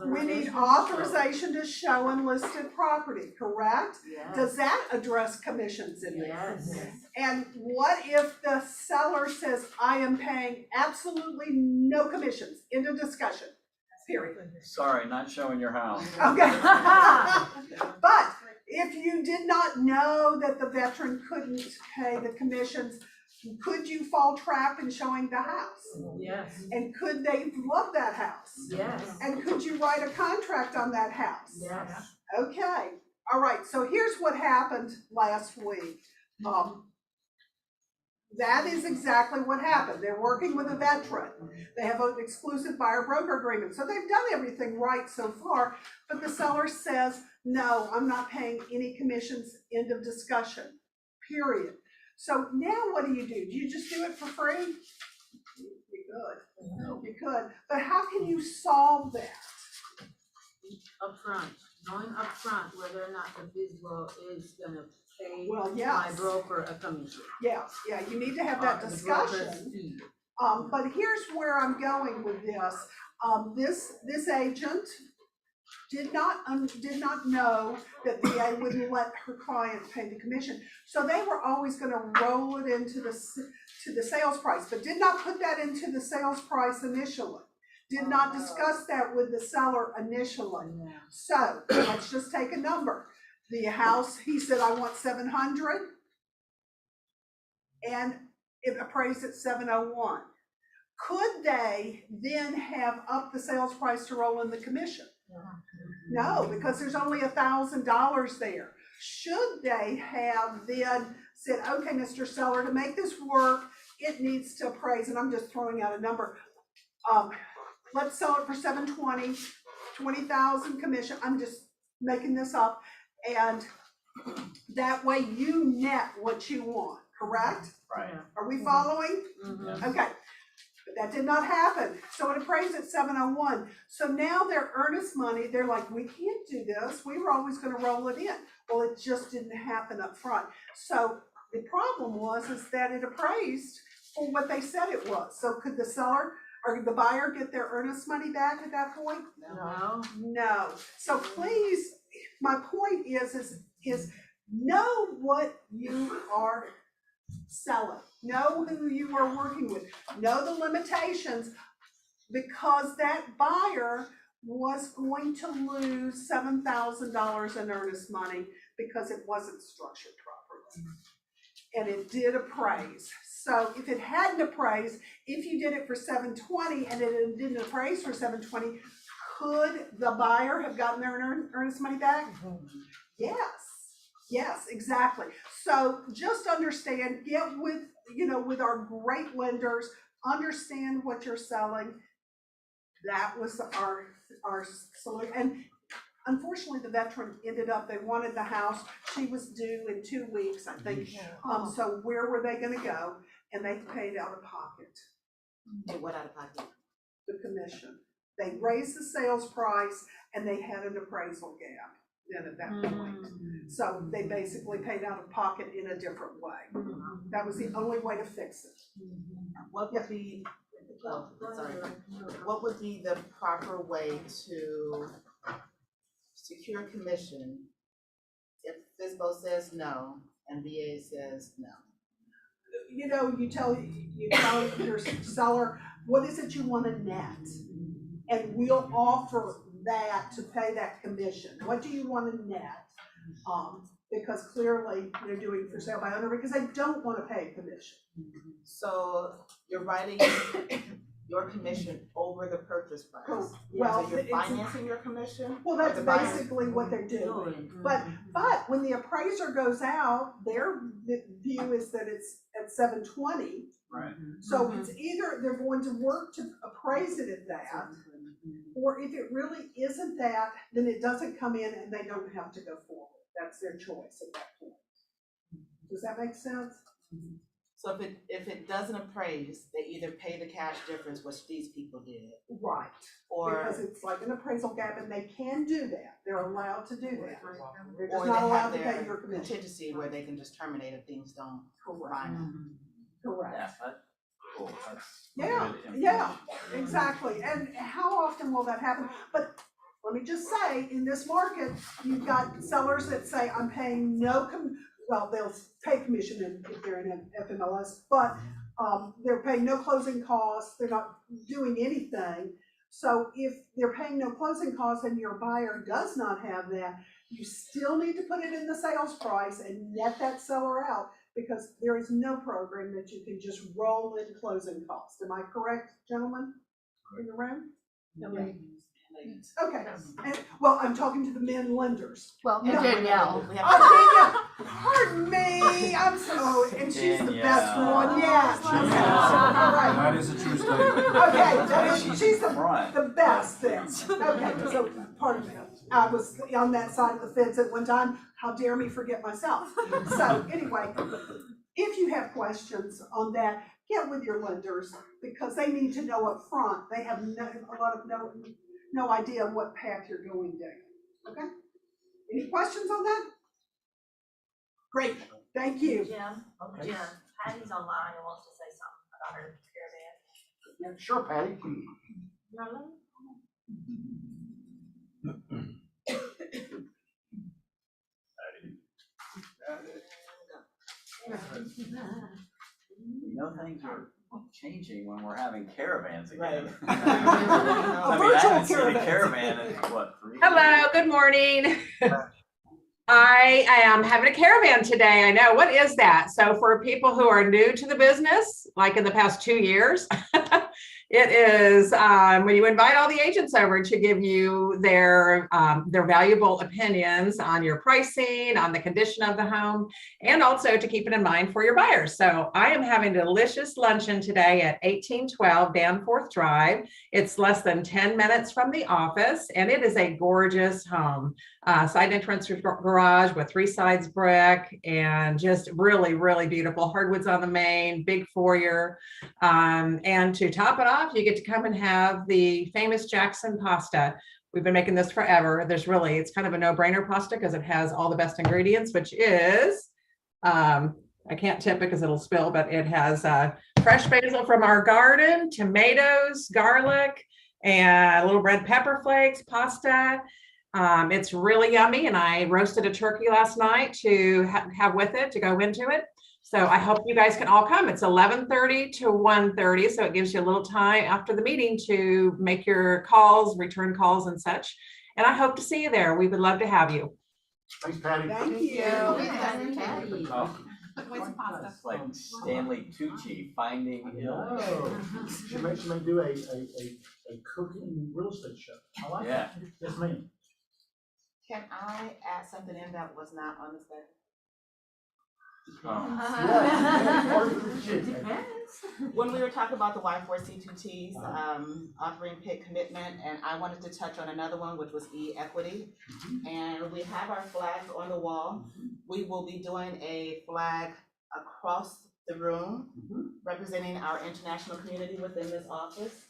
We need authorization to show unlisted property, correct? Yes. Does that address commissions in there? Yes. And what if the seller says, I am paying absolutely no commissions? End of discussion, period. Sorry, not showing your house. Okay. But if you did not know that the veteran couldn't pay the commissions, could you fall trap in showing the house? Yes. And could they love that house? Yes. And could you write a contract on that house? Yes. Okay, all right, so here's what happened last week. That is exactly what happened. They're working with a veteran. They have an exclusive buyer broker agreement. So they've done everything right so far, but the seller says, no, I'm not paying any commissions, end of discussion, period. So now what do? Do you just do it for free? You could, you could, but how can you solve that? Upfront, knowing upfront whether or not the FSBO is gonna pay Well, my yes. broker a commission. Yeah, you need to have that The broker's discussion. fee. But here's where I'm going with this. This agent did not know that VA wouldn't let her client pay the commission. So they were always gonna roll it into the sales price, but did not put that into the sales price initially. Did not discuss that with the seller initially. So let's just take a number. The house, he said, I want 700, and it appraised at 701. Could they then have upped the sales price to roll in the commission? No, because there's only $1,000 there. Should they have then said, okay, Mr. Seller, to make this work, it needs to appraise, and I'm just throwing out a number. Let's sell it for 720, 20,000 commission. I'm just making this up. And that way you net what you want, correct? Right. Are we following? Mhm. Okay. But that did not happen. So it appraised at 701. So now their earnest money, they're like, we can't do this. We were always going to roll it in. Well, it just didn't happen up front. So the problem is that it appraised for what they said it was. So could the seller or the buyer get their earnest money back at that point? No. No. So please, my point is know what you are selling. Know who you are working with. Know the limitations, because that buyer was going to lose $7,000 in earnest money because it wasn't structured properly. And it did appraise. So if it hadn't appraised, if you did it for 720 and it didn't appraise for 720, could the buyer have gotten their earnest money back? Yes, exactly. So just understand, get with, with our great lenders, understand what you're selling, that was our solution. And unfortunately, the veteran ended up, they wanted the house, she was due in 2 weeks, I think. So where were they gonna go? And they paid out of pocket. Hey, what out of pocket? The commission. They raised the sales price and they had an appraisal gap then at that point. So they basically paid out of pocket in a different way. That was the only way to fix it. What would be, what would be the proper way to secure commission if FSBO says no and VA says no? You know, you tell your seller, what is it you want to net? And we'll offer that to pay that commission. What do you want to net? Because clearly they're doing for sale by owner because they don't want to pay a commission. So you're writing your commission over the purchase price. Well, so you're financing your commission? Well, that's basically what they're doing. But when the appraiser goes out, their view is that it's at 720. Right. So it's either they're going to work to appraise it at that, or if it really isn't that, then it doesn't come in and they don't have to go forward. That's their choice at that point. Does that make sense? So if it doesn't appraise, they either pay the cash difference, which these people did. Right. Or because it's like an appraisal gap and they can do that. They're allowed to do that. They're just or not they allowed have to pay their your commission. contingency where they can just terminate if things don't Correct. find Correct. Yeah, that's cool. That's Yeah, good yeah, information. exactly. And how often will that happen? But let me just say, in this market, you've got sellers that say, I'm paying well, they'll pay commission if they're in an FMLS, but they're paying no closing costs, they're not doing anything. So if they're paying no closing costs and your buyer does not have that, you still need to put it in the sales price and net that seller out, because there is no program that you can just roll in closing costs. Am I correct, gentlemen, in the room? No. Yeah. Okay, and, well, I'm talking to the men lenders. Well, No. Danielle. Oh, Danielle, pardon me, I'm so, and she's the best one, yeah. All right. That is a true statement. Okay, she's the best then. Okay, so, pardon me, I was on that side of the fence at one time, how dare me forget myself. So, anyway, if you have questions on that, get with your lenders, because they need to know up front. They have no idea what path you're going down, okay? Any questions on that? Great, thank you. Jim, Patty's online and wants to say something about her caravan. Yeah, sure, Patty. You know, things are changing when we're having caravans again. A I mean, I haven't seen a caravan in what, 3 years? Hello, good morning. I am having a caravan today. I know. What is that? So for people who are new to the business, like in the past 2 years, it is when you invite all the agents over to give you their valuable opinions on your pricing, on the condition of the home, and also to keep it in mind for your buyers. So I am having a delicious luncheon today at 1812 Danforth Drive. It's less than 10 minutes from the office, and it is a gorgeous home. Side entrance garage with 3 sides brick, and just really, really beautiful. Hardwoods on the main, big foyer. And to top it off, you get to come and have the famous Jackson pasta. We've been making this forever. It's kind of a no-brainer pasta because it has all the best ingredients, which is, I can't tip it because it'll spill, but it has fresh basil from our garden, tomatoes, garlic, and little red pepper flakes, pasta. It's really yummy, and I roasted a turkey last night to have with it, to go into it. So I hope you guys can all come. It's 11:30 to 1:30, so it gives you a little time after the meeting to make your calls, return calls and such. And I hope to see you there. We would love to have you. Thanks, Patty. Thank you. Oh, it's like Stanley Tucci finding Hill. She may do a cooking real estate show. I like Yeah. that. Yes, ma'am. Can I add something in that was not on the schedule? Oh. Yeah. When we were talking about the Y4C2Ts, offering PIC commitment, and I wanted to touch on another one, which was e-equity. And we have our flags on the wall. We will be doing a flag across the room representing our international community within this office.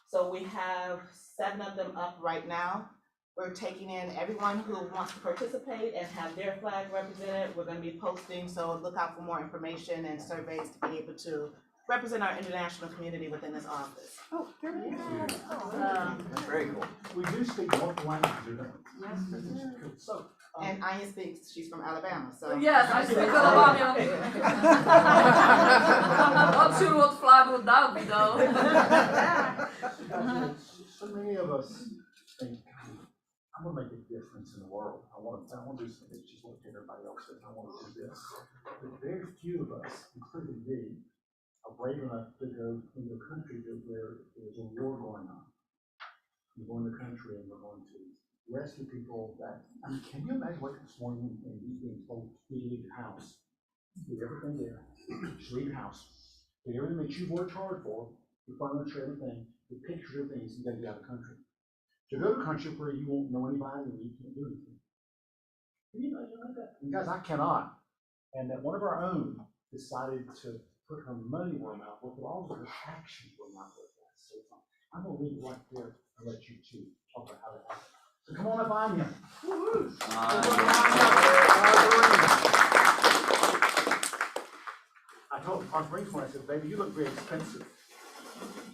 So we have 7 of them up right now. We're taking in everyone who wants to participate and have their flag represented. We're gonna be posting, so look out for more information and surveys to be able to represent our international community within this office. Oh, very good. Very cool. We do speak multiple languages, Yes. so. And Anya speaks, she's from Alabama, so. Yes, I speak Alabama. I'm not sure what flag would that be though. So many of us think, I'm gonna make a difference in the world. I want to do something that's just what everybody else says. I want to do this. But very few of us, including me, are brave enough to go into a country where there's a war going on. We go in the country and we're going to rescue people that, I mean, can you imagine waking up this morning and you being told to leave your house? Leave everything there. Just leave your house. Do everything that you've worked hard for, your furniture, everything, your pictures, everything, you gotta get out of the country. To go to a country where you won't know anybody and you can't do anything. Can you imagine like that? And guys, I cannot. And that one of our own decided to put her money where her mouth was, but all of her actions were not with that. So I'm gonna leave it right there and let you two talk about how that happened. So come on up, Anya. I told our Springs one, I said, baby, you look very expensive.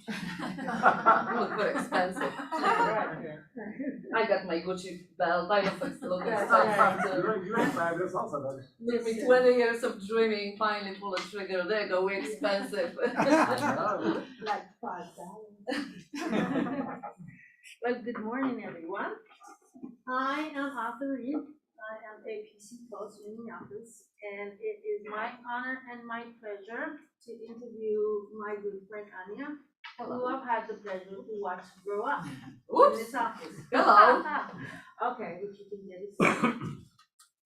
You look very expensive. I got my Gucci belt. I look like You're fabulous also, though. Took me 20 years of dreaming, finally pull a trigger. There you go, we're expensive. Like $5. Well, good morning, everyone. I am Arthur Reed. I am a PC coach in Minneapolis, and it is my honor and my pleasure to interview my good friend Anya, who I've had the pleasure to watch grow up in this office. Hello. Okay, which you can get it.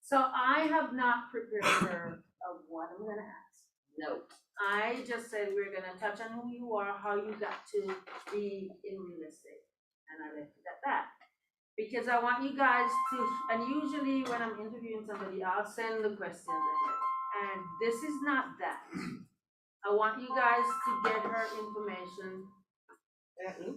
So I have not prepared her of what I'm gonna ask. No. I just said we're gonna touch on who you are, how you got to be in real estate, and I left it at that. Because I want you guys to, and usually when I'm interviewing somebody, I'll send the questions ahead. And this is not that. I want you guys to get her information. That's me.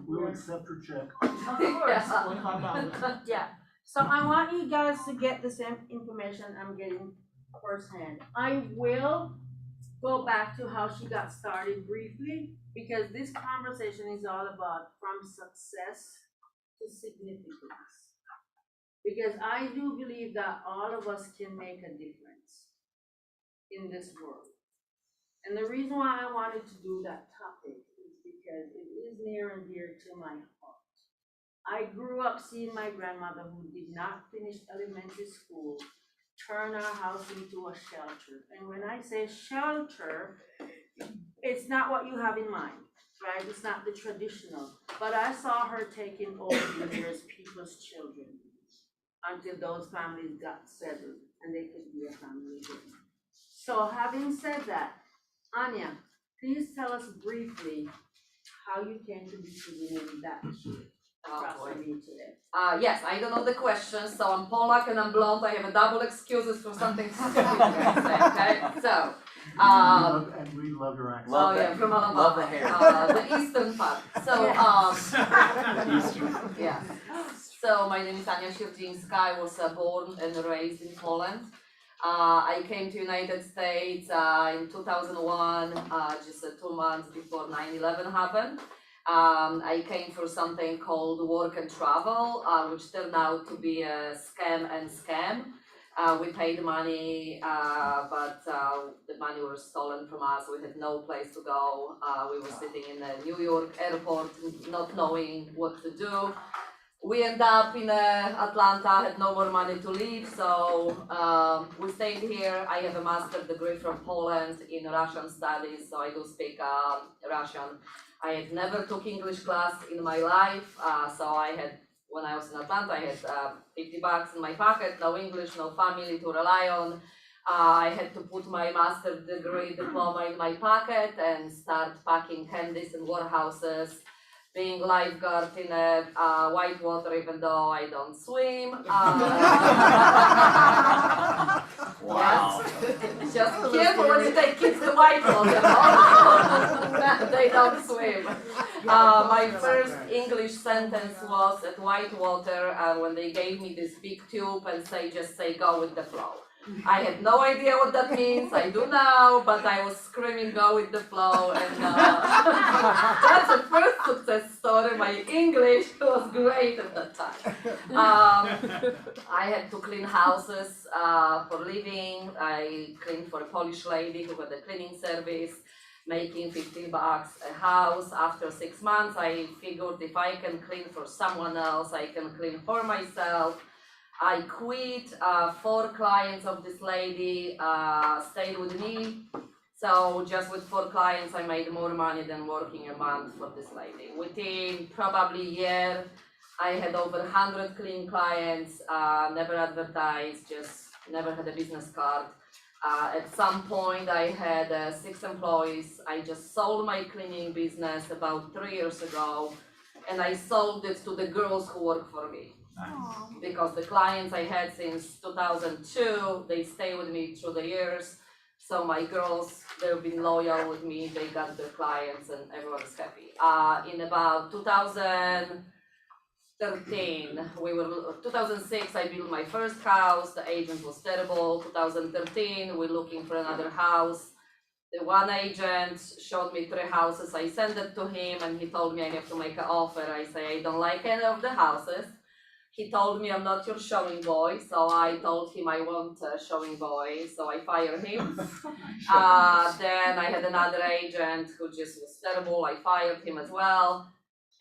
We'll accept her check. Of course. Yeah. So I want you guys to get the same information I'm getting firsthand. I will go back to how she got started briefly, because this conversation is all about from success to significance. Because I do believe that all of us can make a difference in this world. And the reason why I wanted to do that topic is because it is near and dear to my heart. I grew up seeing my grandmother, who did not finish elementary school, turn our house into a shelter. And when I say shelter, it's not what you have in mind, right? It's not the traditional. But I saw her taking over the years people's children until those families got settled and they could be a family again. So having said that, Anya, please tell us briefly how you came to be sitting in that across from me today. Yes, I don't know the question, so I'm Polak and I'm blonde. I have a double excuses for something stupid to say, okay? So, and we love your accent. oh yeah, from Alabama. Love the hair. The eastern part. So, yeah. So my name is Ania Sierdzińska. I was born and raised in Poland. I came to United States in 2001, just 2 months before 9/11 happened. I came for something called work and travel, which turned out to be a scam. We paid money, but the money was stolen from us. We had no place to go. We were sitting in the New York airport, not knowing what to do. We ended up in Atlanta, had no more money to leave, so we stayed here. I have a master's degree from Poland in Russian studies, so I do speak Russian. I had never took English class in my life, so I had, when I was in Atlanta, I had $50 in my pocket, no English, no family to rely on. I had to put my master's degree diploma in my pocket and start packing candies in warehouses, being lifeguard in a white water, even though I don't swim. Wow. Yes. Just careful when you take kids to white water. They don't swim. My first English sentence was at whitewater when they gave me this big tube and just say go with the flow. I had no idea what that means. I do now, but I was screaming go with the flow, and that's the first success story. My English was great at that time. I had to clean houses for living. I cleaned for a Polish lady who had a cleaning service, making $15 a house. After 6 months, I figured if I can clean for someone else, I can clean for myself. I quit. 4 clients of this lady stayed with me. So just with 4 clients, I made more money than working a month for this lady. Within probably a year, I had over 100 clean clients, never advertised, just never had a business card. At some point, I had 6 employees. I just sold my cleaning business about 3 years ago, and I sold it to the girls who work for me. Nice. Because the clients I had since 2002, they stay with me through the years. So my girls, they've been loyal with me, they got their clients and everyone's happy. In about 2013, 2006, I built my first house, the agent was terrible. 2013, we're looking for another house. The one agent showed me 3 houses, I sent it to him and he told me I have to make an offer. I say, I don't like any of the houses. He told me I'm not your showing boy, so I told him I want a showing boy, so I fired him. Then I had another agent who just was terrible, I fired him as well.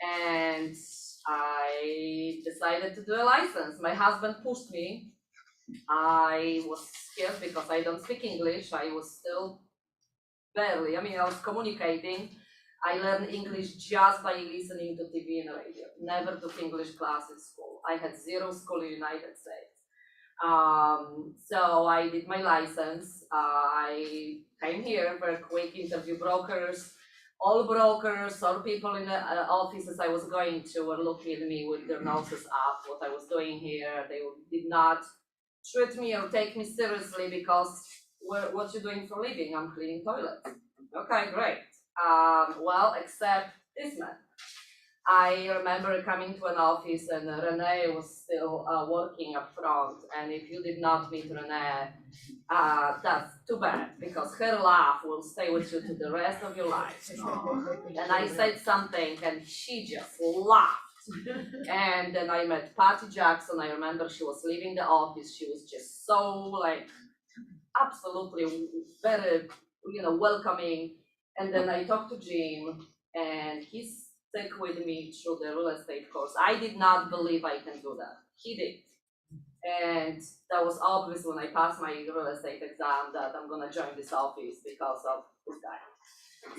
And I decided to do a license. My husband pushed me. I was scared because I don't speak English. I was still barely, I was communicating. I learned English just by listening to TV and radio. Never took English class in school. I had 0 school in the United States. So I did my license. I came here very quick, interview brokers. All brokers or people in the offices I was going to were looking at me with their noses up, what I was doing here. They did not treat me or take me seriously because what you doing for a living? I'm cleaning toilets. Okay, great. Well, except this man. I remember coming to an office and Renee was still working up front, and if you did not meet Renee, that's too bad because her laugh will stay with you to the rest of your life. And I said something and she just laughed. And then I met Patty Jackson. I remember she was leaving the office. She was just so absolutely very, welcoming. And then I talked to Jim, and he stuck with me through the real estate course. I did not believe I can do that. He did. And that was obvious when I passed my real estate exam that I'm gonna join this office because of this guy.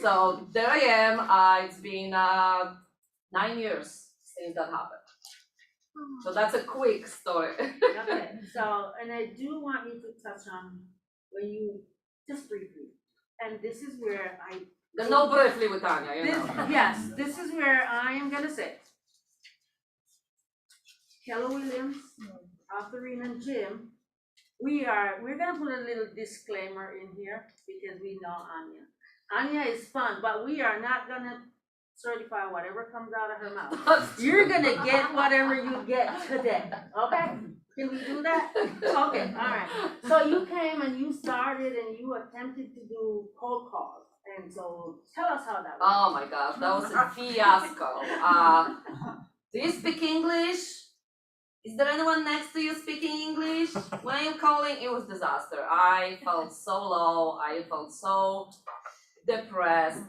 So there I am. It's been 9 years since that happened. So that's a quick story. Okay, so, and I do want you to touch on when you, just briefly, and this is where No briefly with Tanya, Yes, this is where I am gonna say. Keller Williams, Catherine and Jim, we're gonna put a little disclaimer in here because we know Anya. Anya is fun, but we are not gonna certify whatever comes out of her mouth. You're gonna get whatever you get today, okay? Can we do that? Okay, all right. So you came and you started and you attempted to do cold calls. And so tell us how that went. Oh my gosh, that was a fiasco. Do you speak English? Is there anyone next to you speaking English? When I'm calling, it was disaster. I felt so low. I felt so depressed.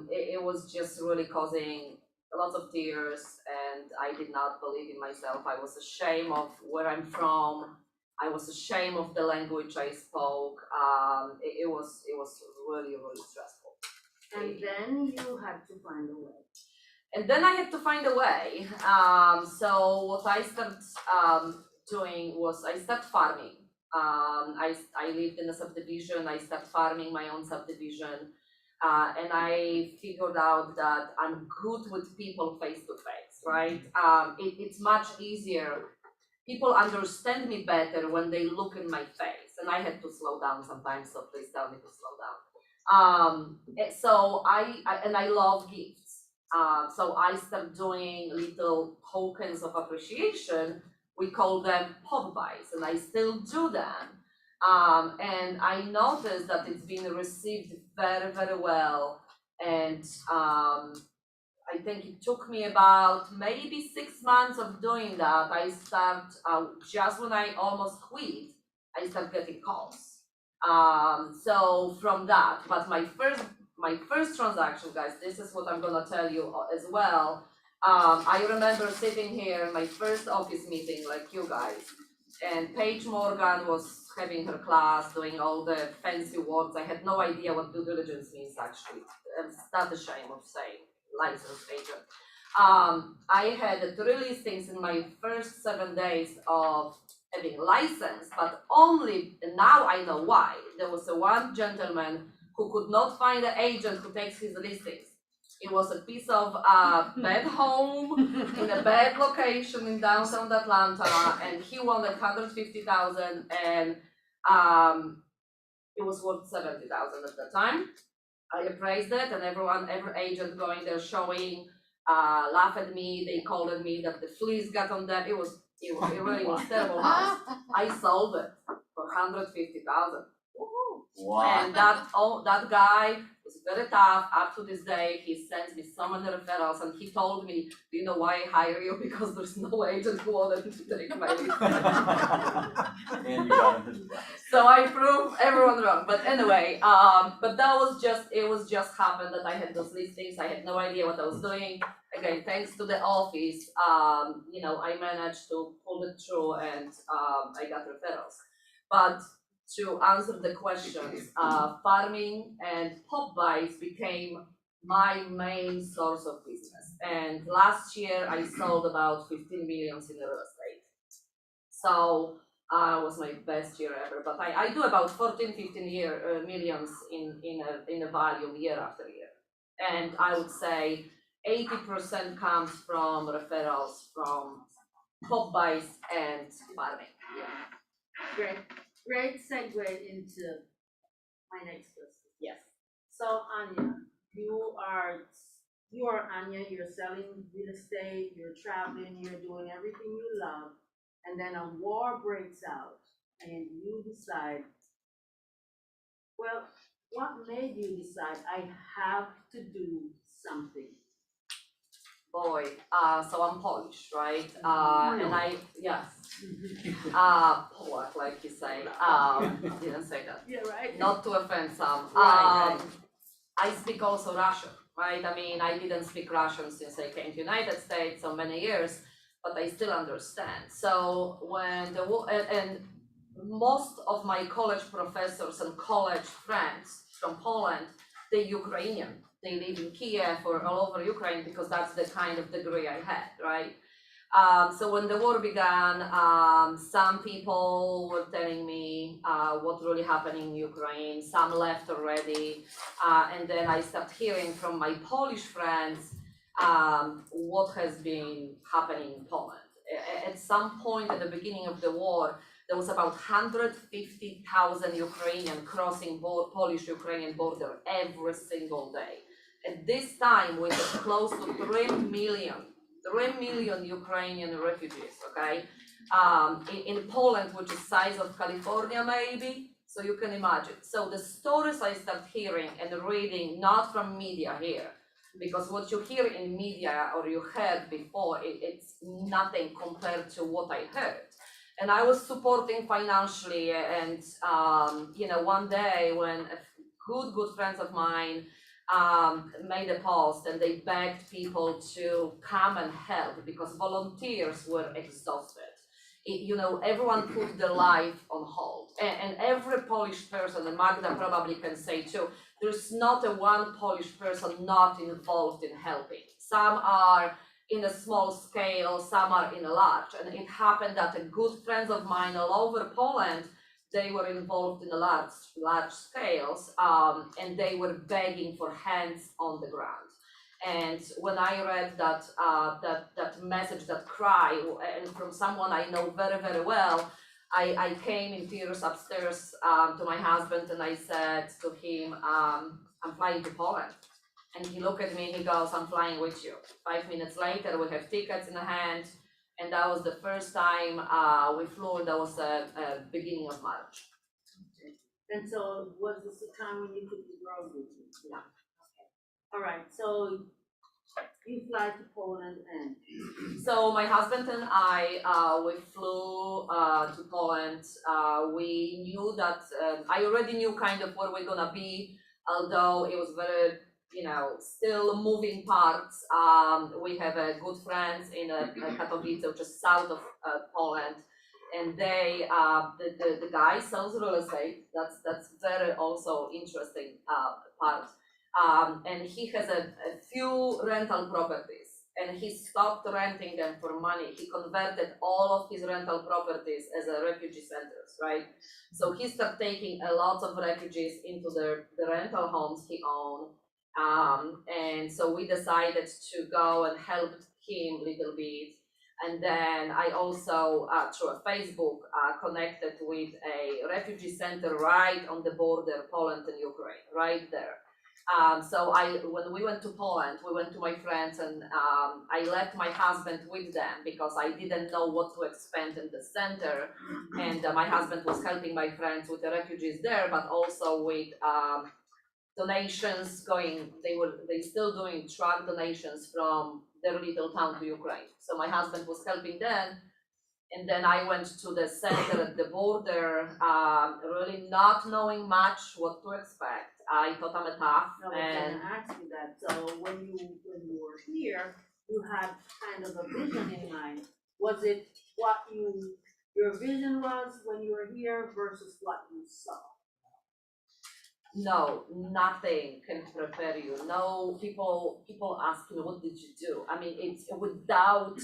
It was just really causing lots of tears, and I did not believe in myself. I was ashamed of where I'm from. I was ashamed of the language I spoke. It was really, really stressful. And then you had to find a way. And then I had to find a way. So what I started doing was I started farming. I lived in a subdivision. I started farming my own subdivision. And I figured out that I'm good with people face to face, right? It's much easier. People understand me better when they look in my face, and I had to slow down sometimes, so please tell me to slow down. So I love gifts. So I started doing little tokens of appreciation. We call them pop buys, and I still do them. And I noticed that it's been received very, very well. And I think it took me about maybe 6 months of doing that. I start just when I almost quit, I started getting calls. So from that, but my first transaction, guys, this is what I'm gonna tell you as well. I remember sitting here in my first office meeting, like you guys, and Paige Morgan was having her class, doing all the fancy words. I had no idea what due diligence means, actually. It's not a shame of saying licensed agent. I had 3 listings in my first 7 days of having license, but only, and now I know why. There was one gentleman who could not find an agent who takes his listings. It was a piece of bad home in a bad location in downtown Atlanta, and he wanted $150,000, and it was worth $70,000 at the time. I appraised it, and every agent going there showing, laugh at me. They called at me that the fleas got on them. It really was terrible house. I sold it for $150,000. Wow. And that guy was very tough. Up to this day, he sends me so many referrals, and he told me, "Do you know why I hire you? Because there's no agent who wanted to take my list." And you got him. So I proved everyone wrong. But anyway, but it was just happened that I had those listings. I had no idea what I was doing. Again, thanks to the office, I managed to pull it through, and I got referrals. But to answer the questions, farming and pop buys became my main source of business. And last year I sold about 15 millions in real estate. So it was my best year ever. But I do about 15 millions in a volume year after year. And I would say 80% comes from referrals from pop buys and farming. Yeah. Great segue into my next question. Yes. So Anya, you are Anya, you're selling real estate, you're traveling, you're doing everything you love, and then a war breaks out and you decide, well, what made you decide I have to do something? Boy, so I'm Polish, right? And yes, Polak, like you say. Didn't say that. Yeah, right. Not to offend some. Right. I speak also Russian, right? I mean, I didn't speak Russian since I came to United States so many years, but I still understand. So when and most of my college professors and college friends from Poland, they're Ukrainian. They live in Kiev or all over Ukraine because that's the kind of degree I had, right? So when the war began, some people were telling me what really happened in Ukraine. Some left already. And then I started hearing from my Polish friends what has been happening in Poland. At some point at the beginning of the war, there was about 150,000 Ukrainians crossing Polish-Ukrainian border every single day. At this time, we had close to 3 million Ukrainian refugees, okay? In Poland, which is the size of California maybe, so you can imagine. So the stories I started hearing and reading, not from media here, because what you hear in media or you heard before, it's nothing compared to what I heard. And I was supporting financially, and one day when good friends of mine made a post and they begged people to come and help because volunteers were exhausted. Everyone put their life on hold, and every Polish person, and Magda probably can say too, there's not a one Polish person not involved in helping. Some are in a small scale, some are in a large, and it happened that good friends of mine all over Poland they were involved in a large scales, and they were begging for hands on the ground. And when I read that message, that cry, and from someone I know very, very well, I came in tears upstairs to my husband, and I said to him, I'm flying to Poland. And he looked at me and he goes, I'm flying with you. 5 minutes later, we have tickets in the hand, and that was the first time we flew, and that was beginning of March. And so was this the time when you took the groceries? Yeah. All right, so you fly to Poland and? So my husband and I, we flew to Poland. We knew that, I already knew kind of where we're gonna be, although it was very, still moving parts. We have good friends in Katowice, which is south of Poland. And they, the guy sells real estate. That's very also interesting part. And he has a few rental properties, and he stopped renting them for money. He converted all of his rental properties as a refugee centers, right? So he started taking a lot of refugees into the rental homes he owned. And so we decided to go and help him a little bit. And then I also, through a Facebook, connected with a refugee center right on the border, Poland and Ukraine, right there. So when we went to Poland, we went to my friends, and I left my husband with them because I didn't know what to expect in the center. And my husband was helping my friends with the refugees there, but also with donations they still doing truck donations from their little town to Ukraine. So my husband was helping them. And then I went to the center at the border, really not knowing much what to expect. I thought I'm a tough. I was gonna ask you that. So when you were here, you had kind of a vision in mind. Was it what your vision was when you were here versus what you saw? No, nothing can prepare you. No, people ask me, what did you do? I mean, it's without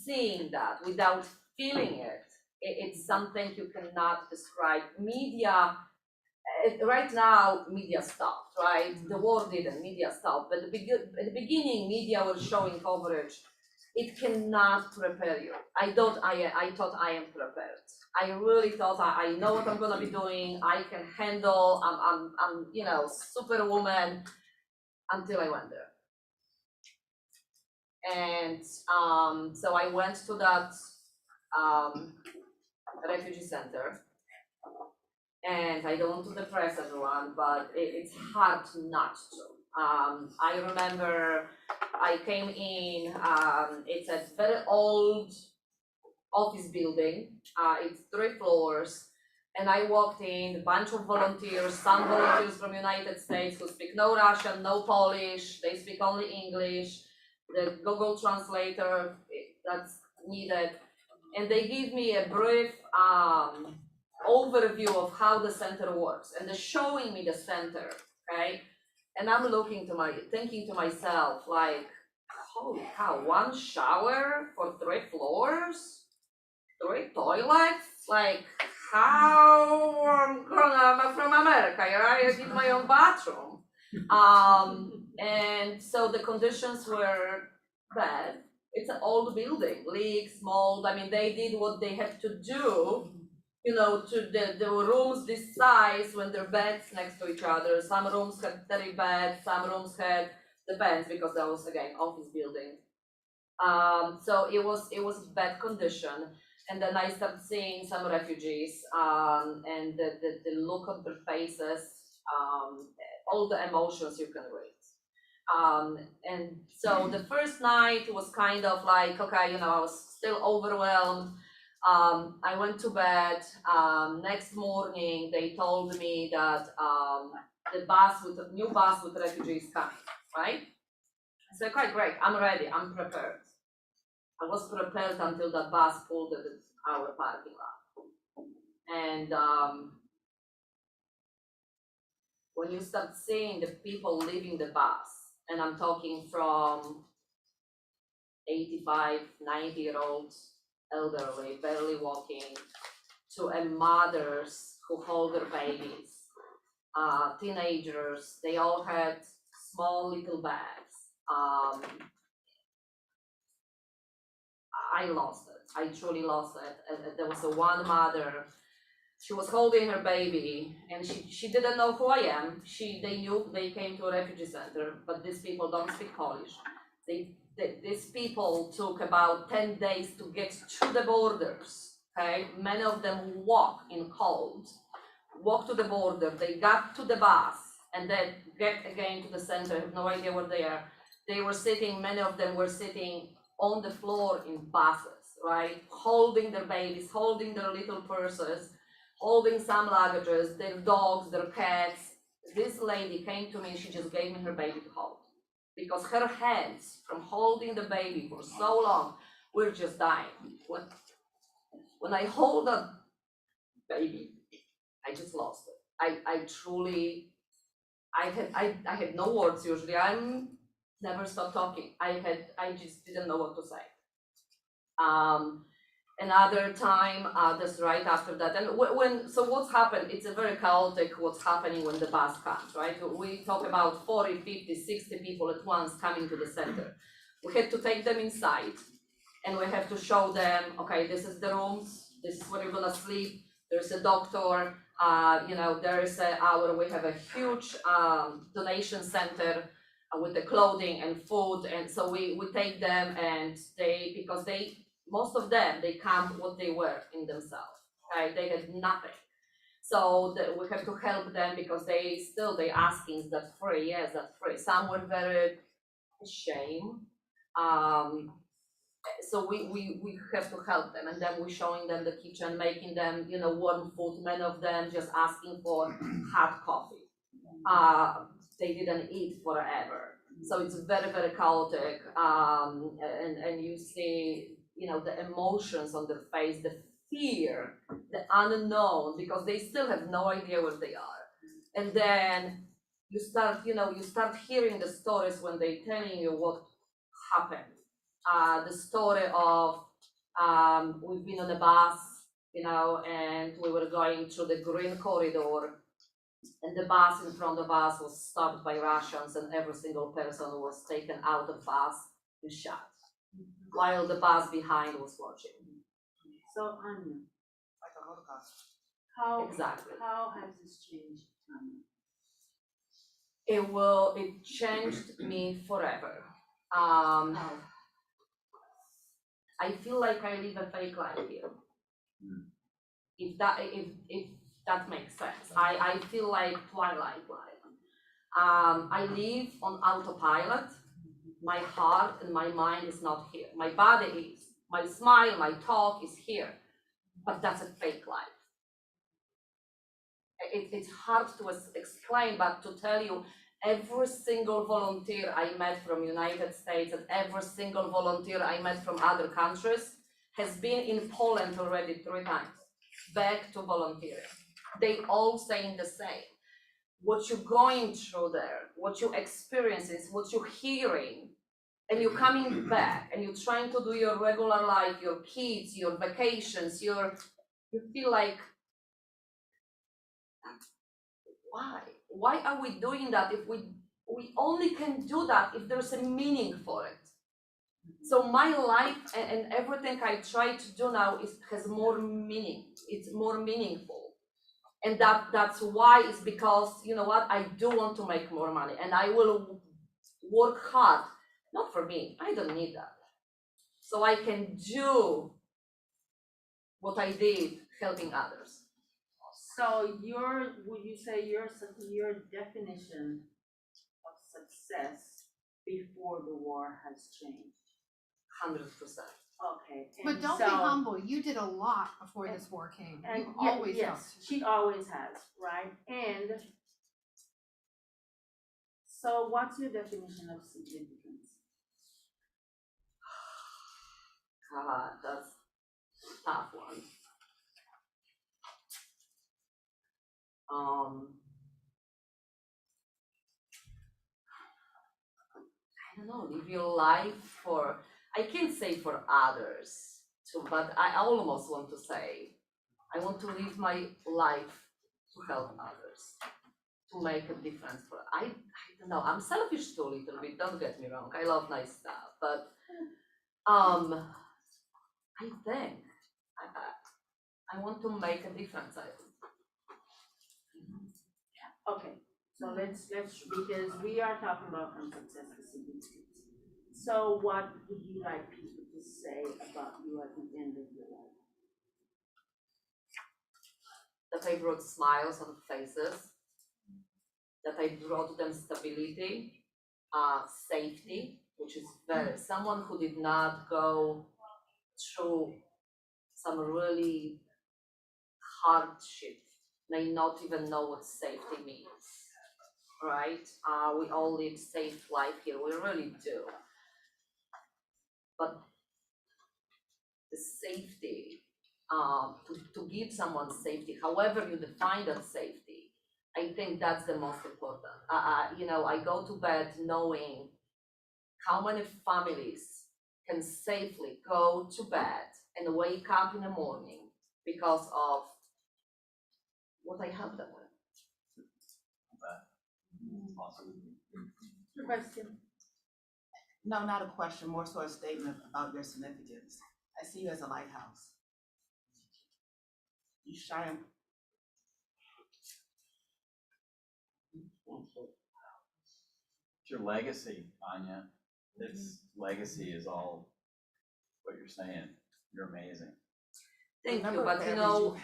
seeing that, without feeling it, it's something you cannot describe. Media, right now, media stopped, right? The war didn't, media stopped. But at the beginning, media was showing coverage. It cannot prepare you. I thought I am prepared. I really thought I know what I'm gonna be doing. I can handle. I'm superwoman, until I went there. And so I went to that refugee center, and I don't want to depress everyone, but it's hard not to. I remember I came in. It's a very old office building. It's 3 floors, and I walked in, a bunch of volunteers, some volunteers from United States who speak no Russian, no Polish, they speak only English, the Google translator that's needed, and they give me a brief overview of how the center works, and they're showing me the center, okay? And I'm thinking to myself, like, holy cow, 1 shower for 3 floors? 3 toilets? Like, how I'm from America, right? I need my own bathroom. And so the conditions were bad. It's an old building, leaks, mold. I mean, they did what they had to do, to the rooms this size when they're beds next to each other. Some rooms had 30 beds, some rooms had the beds because that was, again, office building. So it was bad condition. And then I started seeing some refugees, and the look on their faces, all the emotions you can read. And so the first night was kind of like, okay, I was still overwhelmed. I went to bed. Next morning, they told me that the new bus with refugees coming, right? I said, okay, great, I'm ready, I'm prepared. I was prepared until the bus pulled at our parking lot. And when you start seeing the people leaving the bus, and I'm talking from 85, 90-year-olds, elderly, barely walking, to a mothers who hold their babies, teenagers. They all had small little bags. I lost it. I truly lost it. And there was one mother. She was holding her baby, and she didn't know who I am. They knew they came to a refugee center, but these people don't speak Polish. These people took about 10 days to get to the borders. Okay, many of them walk in cold, walk to the border. They got to the bus and then get again to the center. I have no idea where they are. They were sitting. Many of them were sitting on the floor in buses, right, holding their babies, holding their little purses, holding some luggages, their dogs, their cats. This lady came to me, she just gave me her baby to hold. Because her hands from holding the baby for so long were just dying. When I hold that baby, I just lost it. I truly, I had no words usually. I'm never stop talking. I just didn't know what to say. Another time, just right after that, and so what's happened, it's a very chaotic what's happening when the bus comes, right? We talk about 40, 50, 60 people at once coming to the center. We had to take them inside, and we have to show them, okay, this is the rooms, this is where you're gonna sleep, there's a doctor, there is we have a huge donation center with the clothing and food, and so we take them, and because most of them, they come what they were in themselves, right? They had nothing. So we have to help them because they asking, is that free? Yes, that's free. Some were very ashamed. So we have to help them, and then we're showing them the kitchen, making them, warm food. Many of them just asking for hot coffee. They didn't eat forever. So it's very, very chaotic. And you see, the emotions on their face, the fear, the unknown, because they still have no idea where they are. And then you start hearing the stories when they're telling you what happened. The story of, we've been on a bus, and we were going through the green corridor, and the bus in front of us was stopped by Russians, and every single person was taken out of the bus and shot, while the bus behind was watching. So, Anya, Like a Holocaust. how has this changed, Anya? It changed me forever. I feel like I live a fake life here. If that makes sense. I feel like Twilight life. I live on autopilot. My heart and my mind is not here. My body is. My smile, my talk is here. But that's a fake life. It's hard to explain, but to tell you, every single volunteer I met from United States and every single volunteer I met from other countries has been in Poland already 3 times, back to volunteering. They all saying the same. What you're going through there, what you're experiencing, what you're hearing, and you're coming back and you're trying to do your regular life, your kids, your vacations, you feel like, why? Why are we doing that if we only can do that if there's a meaning for it? So my life and everything I try to do now has more meaning. It's more meaningful. And that's why, it's because, you know what, I do want to make more money and I will work hard, not for me, I don't need that. So I can do what I did helping others. So would you say your definition of success before the war has changed? 100%. Okay. But don't be humble. You did a lot before this war came. You always have. She always has, right? And so what's your definition of significance? God, that's a tough one. I don't know, live your life I can't say for others too, but I almost want to say, I want to live my life to help others, to make a difference for, I don't know, I'm selfish too a little bit, don't get me wrong, I love nice stuff, but, I think, I want to make a difference, Okay, so let's, because we are talking about success facilities. So what would you like people to say about you at the end of your life? that I brought smiles on faces, that I brought them stability, safety, which is someone who did not go through some really hardship may not even know what safety means, right? We all live safe life here, we really do. But the safety, to give someone safety, however you define that safety, I think that's the most important. You know, I go to bed knowing how many families can safely go to bed and wake up in the morning because of what I help them with. Awesome. Question. No, not a question, more so a statement about your significance. I see you as a lighthouse. You shine. It's your legacy, Anya. This legacy is all what you're saying. You're amazing. Thank you, but you know,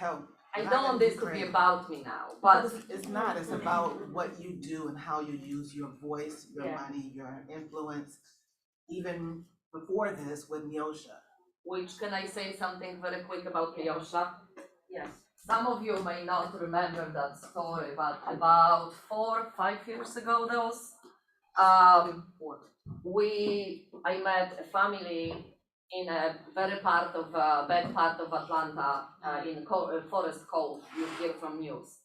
I don't want this to be about me now, but it's not, it's about what you do and how you use your voice, your money, your influence, even before this with Neosha. Which, can I say something very quick about Neosha? Yes. Some of you may not remember that story, but about 4 or 5 years ago, I met a family in a bad part of Atlanta, in Forest Cove, you hear from news.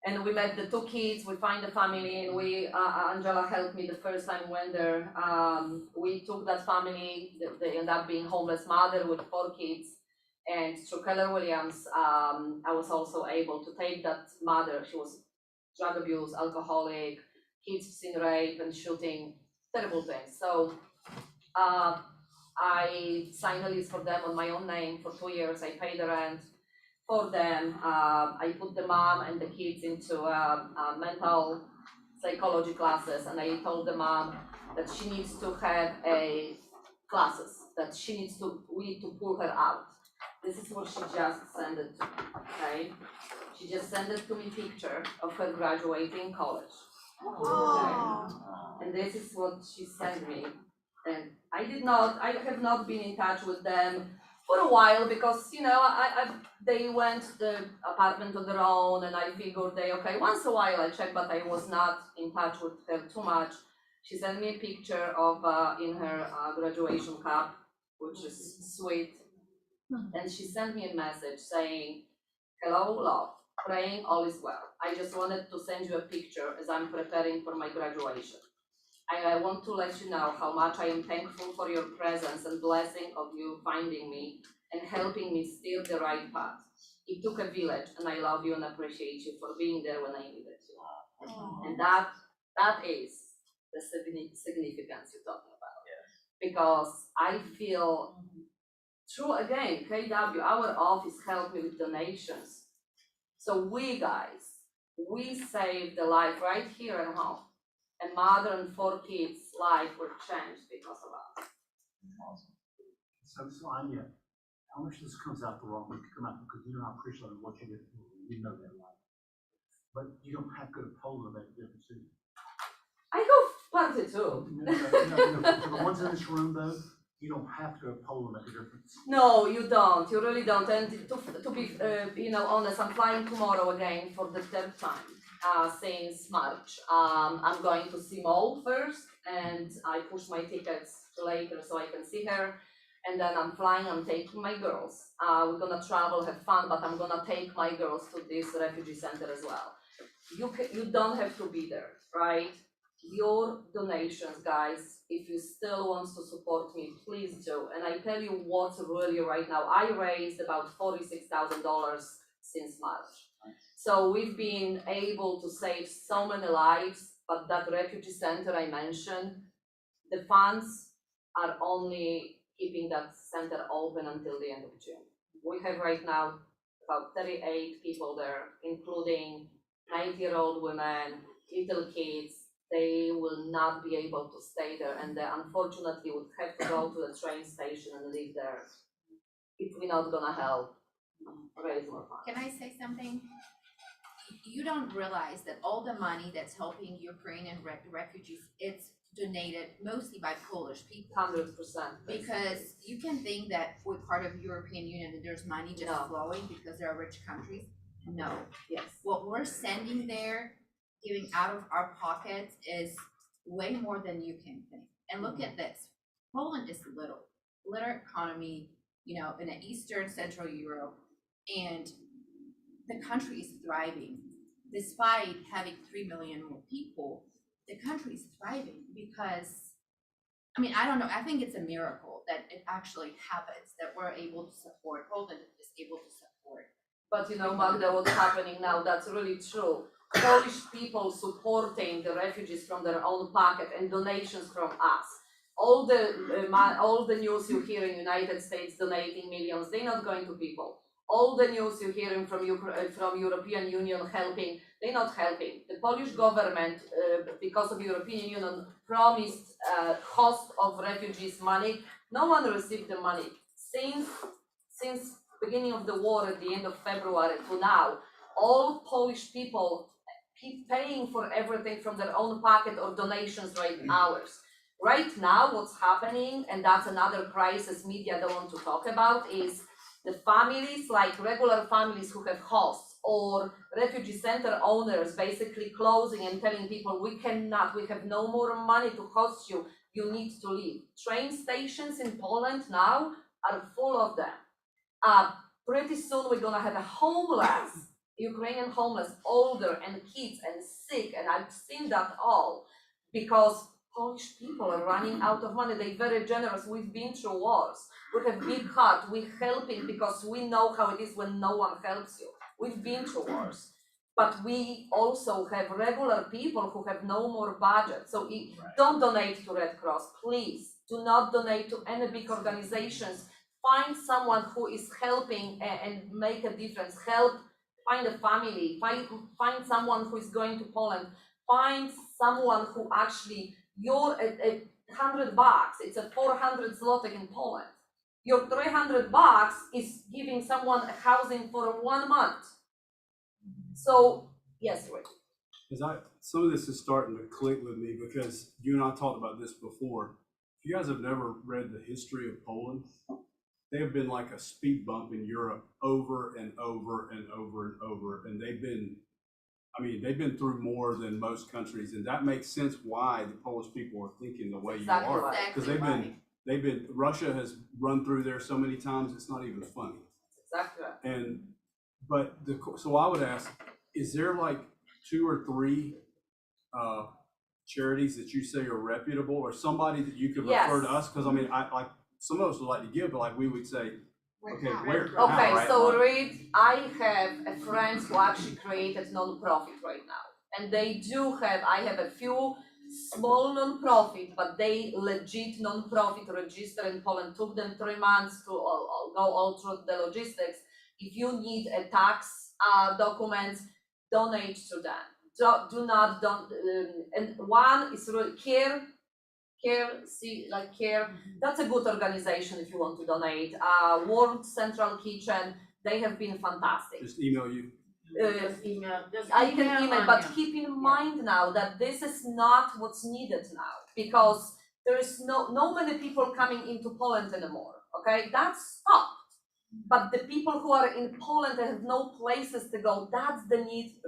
And we met the 2 kids, we find the family, and Angela helped me the first time we went there. We took that family, they ended up being homeless mother with 4 kids. And through Keller Williams, I was also able to take that mother. She was drug abuse, alcoholic, kids in rape and shooting, terrible things. So I signed a lease for them on my own name for 2 years. I paid the rent for them. I put the mom and the kids into mental psychology classes, and I told the mom that she needs to have classes, that we need to pull her out. This is what she just sent it to me, okay? She just sent it to me picture of her graduating college. Okay? And this is what she sent me. And I have not been in touch with them for a while because, you know, they went to the apartment on their own, and I figured once a while I check, but I was not in touch with her too much. She sent me a picture of in her graduation cup, which is sweet. And she sent me a message saying, "Hello, love, praying all is well. I just wanted to send you a picture as I'm preparing for my graduation. I want to let you know how much I am thankful for your presence and blessing of you finding me and helping me steer the right path. It took a village, and I love you and appreciate you for being there when I needed you." And that is the significance you're talking about. Because I feel through, again, KW, our office helped me with donations. So we saved the life right here at home. And mother and 4 kids' life were changed because of us. Awesome. So Anya, how much this comes out the wrong way to come out, because you know how appreciative of what you did, you know that life. But you don't have to go to Poland to make a difference, do you? I go plenty too. No, for the ones in this room though, you don't have to go to Poland to make a difference. No, you don't. You really don't. And to be, honest, I'm flying tomorrow again for the 3rd time since March. I'm going to see Mo first, and I push my tickets to later so I can see her. And then I'm flying. I'm taking my girls. We're gonna travel, have fun, but I'm gonna take my girls to this refugee center as well. You don't have to be there, right? Your donations, guys, if you still want to support me, please do. And I tell you what's really right now, I raised about $46,000 since March. So we've been able to save so many lives, but that refugee center I mentioned, the funds are only keeping that center open until the end of June. We have right now about 38 people there, including 90-year-old women, little kids. They will not be able to stay there, and they unfortunately would have to go to the train station and live there if we're not gonna help raise more funds. Can I say something? You don't realize that all the money that's helping Ukrainian refugees, it's donated mostly by Polish people. 100%. Because you can think that we're part of the European Union and there's money just flowing because they're rich countries. No. Yes. What we're sending there, giving out of our pockets, is way more than you can think. And look at this. Poland is little economy, you know, in an Eastern Central Europe, and the country is thriving. Despite having 3 million more people, the country is thriving because, I mean, I don't know, I think it's a miracle that it actually happens, that we're able to support, Poland is able to support. But you know, Magda, what's happening now, that's really true. Polish people supporting the refugees from their own pocket and donations from us. All the news you hear in United States donating millions, they're not going to people. All the news you're hearing from European Union helping, they're not helping. The Polish government, because of European Union, promised cost of refugees money. No one received the money. Since beginning of the war at the end of February to now, all Polish people keep paying for everything from their own pocket or donations ours. Right now, what's happening, and that's another crisis media don't want to talk about, is the families, like regular families who have hosts or refugee center owners basically closing and telling people, we have no more money to host you, you need to leave. Train stations in Poland now are full of them. Pretty soon we're gonna have a homeless, Ukrainian homeless, older and kids and sick, and I've seen that all, because Polish people are running out of money. They're very generous. We've been through wars. We have big heart. We're helping because we know how it is when no one helps you. We've been through wars. But we also have regular people who have no more budget. So don't donate to Red Cross, please. Do not donate to any big organizations. Find someone who is helping and make a difference. Find a family. Find someone who is going to Poland. Find someone who actually, your $100, it's a 400 zloty in Poland. Your $300 is giving someone a housing for 1 month. So, yes, Rick. Some of this is starting to click with me because you and I talked about this before. If you guys have never read the history of Poland, they have been like a speed bump in Europe over and over and over and over. And they've been through more than most countries. And that makes sense why the Polish people are thinking the way you are. Because Russia has run through there so many times, it's not even funny. Exactly right. So I would ask, is there like 2 or 3 charities that you say are reputable, or somebody that you could refer to us? Because I mean, some of us would like to give, but like we would say, okay, where? Okay, right? so Reed, I have a friend who actually created non-profit right now, and I have a few small non-profit, but they legit non-profit register in Poland. Took them 3 months to go all through the logistics. If you need a tax documents, donate to them. And one is really Care. That's a good organization if you want to donate. World Central Kitchen, they have been fantastic. Just email you. I can email, but keep in mind now that this is not what's needed now, because there is no many people coming into Poland anymore. Okay, that's stopped. But the people who are in Poland and have no places to go, that's the need,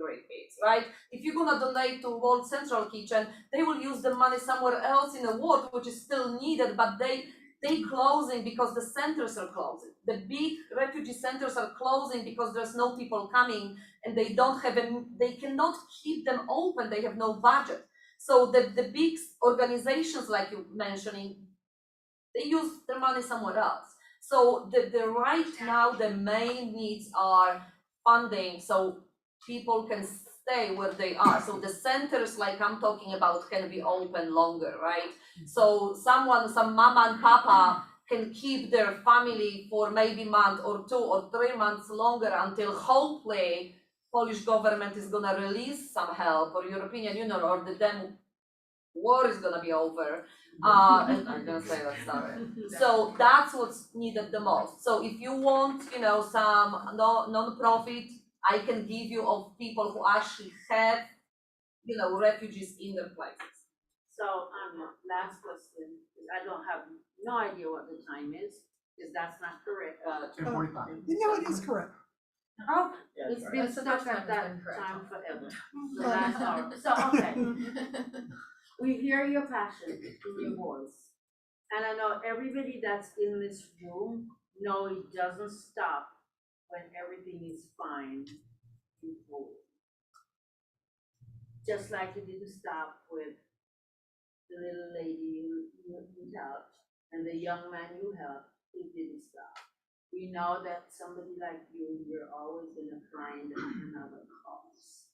right? If you're gonna donate to World Central Kitchen, they will use the money somewhere else in the world, which is still needed, but they closing because the centers are closing. The big refugee centers are closing because there's no people coming, and they cannot keep them open. They have no budget. So the big organizations, like you mentioning, they use their money somewhere else. So the right now, the main needs are funding so people can stay where they are. So the centers like I'm talking about can be open longer, right? So some mama and papa can keep their family for maybe month or 2 or 3 months longer until hopefully Polish government is gonna release some help, or European Union, or the damn war is gonna be over. And I'm gonna say that, sorry. So that's what's needed the most. So if you want, some non-profit, I can give you of people who actually have, refugees in their places. So, last question, because I don't have no idea what the time is, because that's not correct. 10:45. No, it is correct. Oh, Yeah, it's right. been That's the stuck first time at it's that been correct. time forever. The last hour. So, okay, we hear your passion in your voice. And I know everybody that's in this room know it doesn't stop when everything is fine in Poland. Just like it didn't stop with the little lady you helped and the young man you helped, it didn't stop. We know that somebody like you're always gonna find another cause.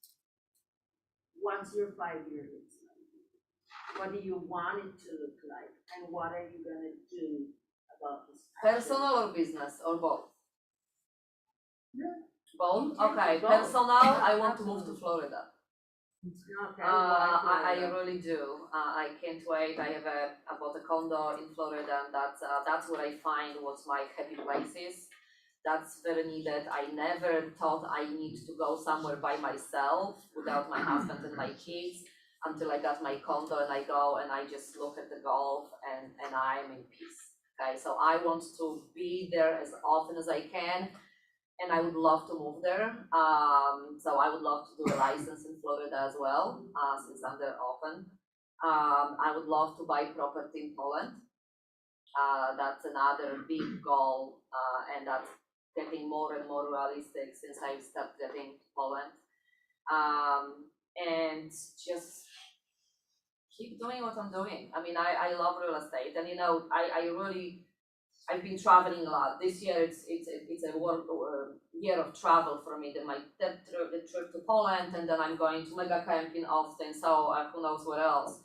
What's your 5-year looks like? What do you want it to look like? And what are you gonna do about this? Personal or business, or both? Both? Okay, Both. personal, I want to move to Florida. Okay, I really do. I can't wait. I bought a condo in Florida, and that's where I find what's my happy places. That's very needed. I never thought I need to go somewhere by myself without my husband and my kids until I got my condo, and I go and I just look at the Gulf and I'm in peace. Okay, so I want to be there as often as I can. And I would love to move there. So I would love to do a license in Florida as well, since I'm there often. I would love to buy property in Poland. That's another big goal, and that's getting more and more realistic since I started getting to Poland. And just keep doing what I'm doing. I mean, I love real estate, and I've been traveling a lot. This year it's a year of travel for me. Then the trip to Poland, and then I'm going to mega camp in Austin. So who knows what else.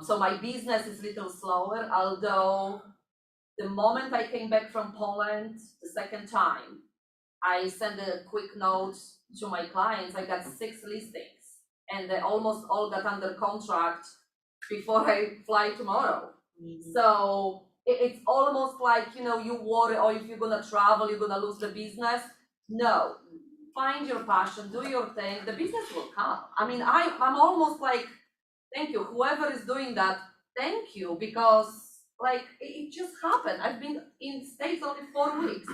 So my business is a little slower. Although the moment I came back from Poland the second time, I sent a quick note to my clients. I got 6 listings, and they almost all got under contract before I fly tomorrow. So it's almost like, you worry, oh, if you're gonna travel, you're gonna lose the business. No, find your passion, do your thing, the business will come. I mean, I'm almost like, thank you, whoever is doing that, thank you, because it just happened. I've been in States only 4 weeks.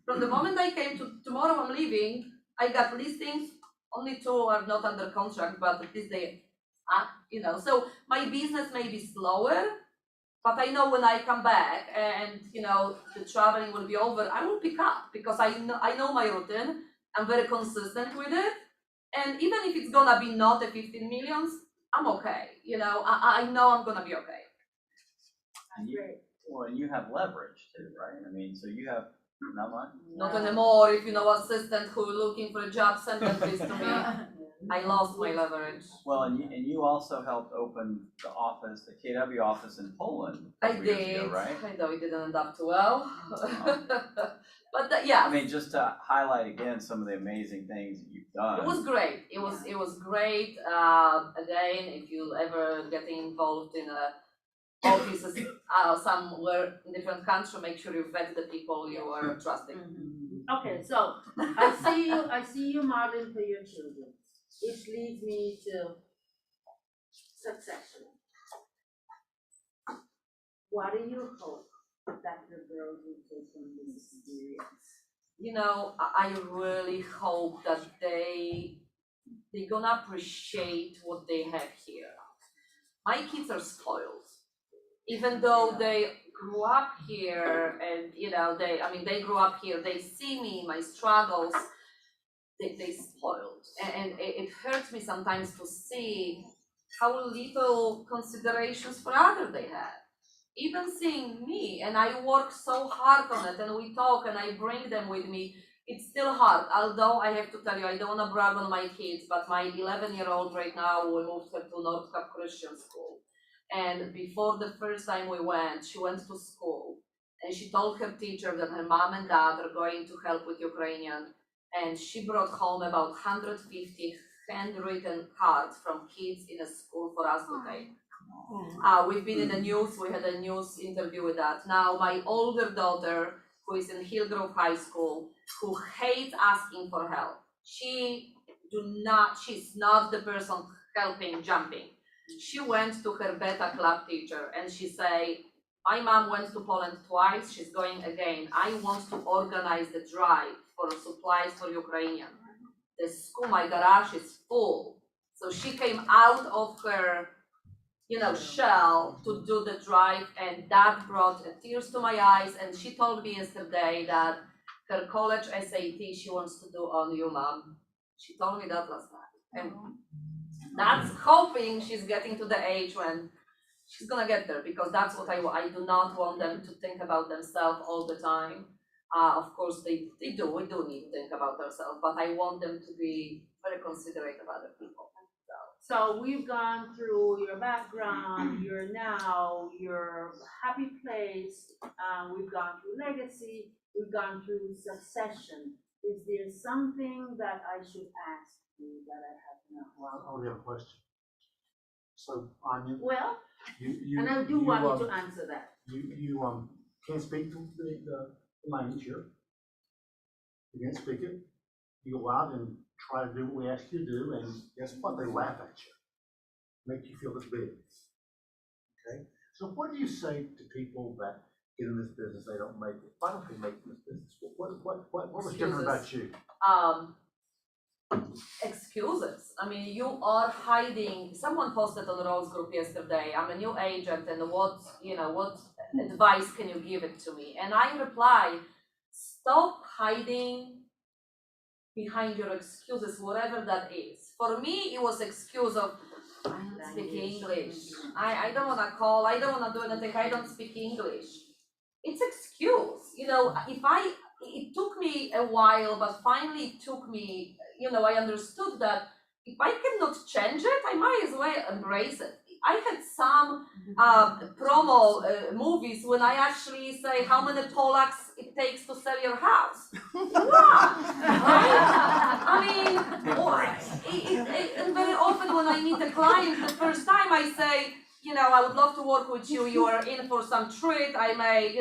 From the moment I came to tomorrow I'm leaving, I got listings, only 2 are not under contract, but at least they, so my business may be slower, but I know when I come back and the traveling will be over, I will pick up because I know my routine. I'm very consistent with it, and even if it's gonna be not a 15 millions, I'm okay. I know I'm gonna be okay. And you have leverage too, right? I mean, so you have not much. Not anymore. If you know assistant who are looking for a job, send them please to me. I lost my leverage. Well, and you also helped open the office, the KW office in Poland. I a couple years did. ago, right? I know it didn't end up too well. But yeah. I mean, just to highlight again some of the amazing things that you've done. It was great. It was great. Again, if you ever getting involved in offices somewhere in different country, make sure you vet the people you are trusting. Okay, so I see you modeling for your children, which leads me to succession. What do you hope that your girls will take from this experience? I really hope that they're gonna appreciate what they have here. My kids are spoiled, even though they grew up here, and they grew up here. They see me, my struggles. They spoiled, and it hurts me sometimes to see how little considerations for others they have. Even seeing me, and I work so hard on it, and we talk, and I bring them with me. it's still hard, although I have to tell you, I don't wanna brag on my kids, but my 11-year-old right now, we moved her to North Cap Christian School. And before the first time we went, she went to school and she told her teacher that her mom and dad are going to help with Ukrainian. And she brought home about 150 handwritten cards from kids in a school for us to take. We've been in the news, we had a news interview with that. Now, my older daughter, who is in Hillgrove High School, who hates asking for help. She's not the person helping jumping. She went to her beta club teacher and she say, my mom went to Poland twice, she's going again. I want to organize the drive for supplies for Ukrainian. The school, my garage is full. So she came out of her shell to do the drive, and that brought tears to my eyes. And she told me yesterday that her college SAT she wants to do on UMAM. She told me that last night. And that's hoping she's getting to the age when she's gonna get there, because that's what I do not want them to think about themselves all the time. Of course we do need to think about ourselves, but I want them to be very considerate of other people. So we've gone through your background, your now, your happy place, we've gone through legacy, we've gone through succession. Is there something that I should ask you that I have not? Well, I only have a question. So, Anya. Well, you and I do want you to answer that. You can't speak to the language here. You can't speak it. You go out and try to do what we ask you to do, and guess what? They laugh at you, make you feel it's big. Okay? So what do you say to people that get in this business, they don't make it? Why don't they make it in this business? What was different about you? Excuses. I mean, you are hiding. Someone posted on the Rose Group yesterday, I'm a new agent and what advice can you give it to me? And I reply, stop hiding behind your excuses, whatever that is. For me, it was excuse of, I don't speak English. I don't want to call, I don't want to do anything, I don't speak English. It's excuse. It took me a while, but finally it took me, I understood that if I cannot change it, I might as well embrace it. I had some promo movies when I actually say how many Polacks it takes to sell your house. What? I mean, and very often when I meet a client the first time, I say, I would love to work with you. You are in for some treat. I may,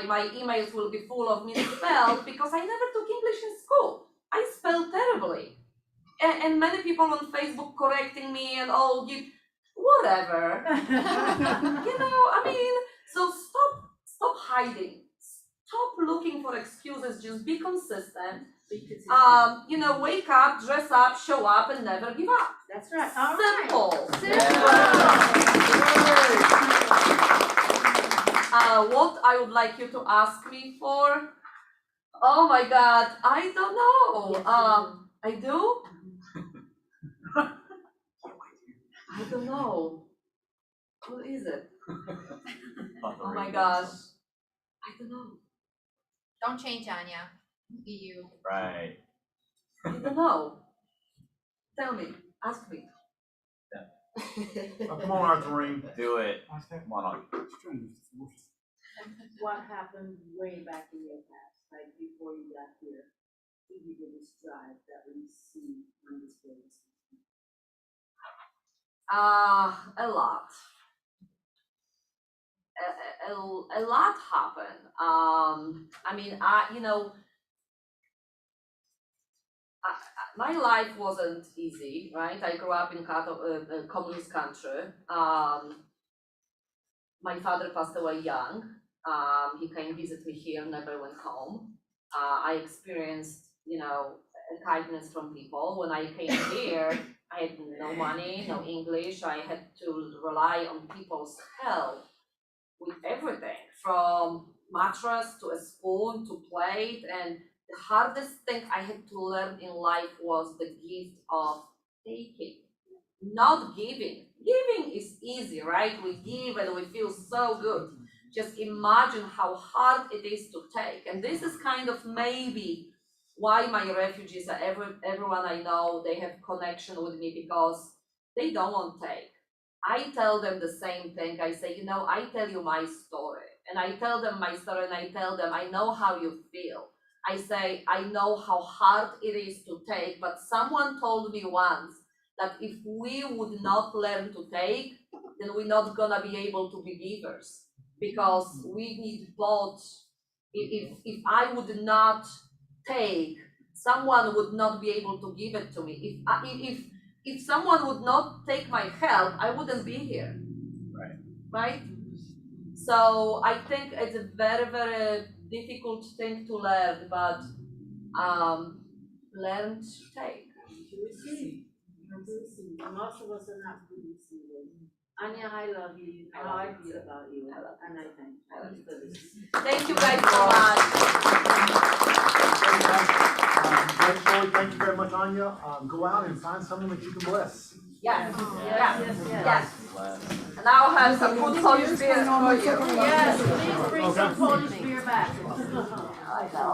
my emails will be full of misspelled because I never took English in school. I spell terribly, and many people on Facebook correcting me and whatever. So stop hiding. Stop looking for excuses. Just be consistent. Wake up, dress up, show up, and never give up. That's right. Simple. What I would like you to ask me for? Oh my God, I don't know. I do? I don't know. What is it? Oh my gosh. I don't know. Don't change, Anya. Be you. Right. I don't know. Tell me. Ask me. Come on, Arthurine. Do it. Come on. What happened way back in your past, like before you got here? Did you get this drive that we see on this business? A lot. A lot happened. My life wasn't easy, right? I grew up in a communist country. My father passed away young. He came visit me here, never went home. I experienced, kindness from people. When I came here, I had no money, no English. I had to rely on people's help with everything, from mattress to a spoon to plate. And the hardest thing I had to learn in life was the gift of taking, not giving. Giving is easy, right? We give and we feel so good. Just imagine how hard it is to take. And this is kind of maybe why my refugees, everyone I know, they have connection with me because they don't want to take. I tell them the same thing. I say, I tell you my story, and I tell them my story, and I tell them, I know how you feel. I say, I know how hard it is to take, but someone told me once that if we would not learn to take, then we're not gonna be able to be givers, because we need both. If I would not take, someone would not be able to give it to me. If someone would not take my help, I wouldn't be here. Right? So I think it's a very, very difficult thing to learn, but learn to take. Most of us are not good receivers. Anya, I love you. I know how I feel about you, and I thank you for this. Thank you guys so much. Great story. Thank you very much, Anya. Go out and find someone that you can bless. Yes. Yes. And I'll have some good Polish beer for you. Yes, please bring some Polish beer back. I know.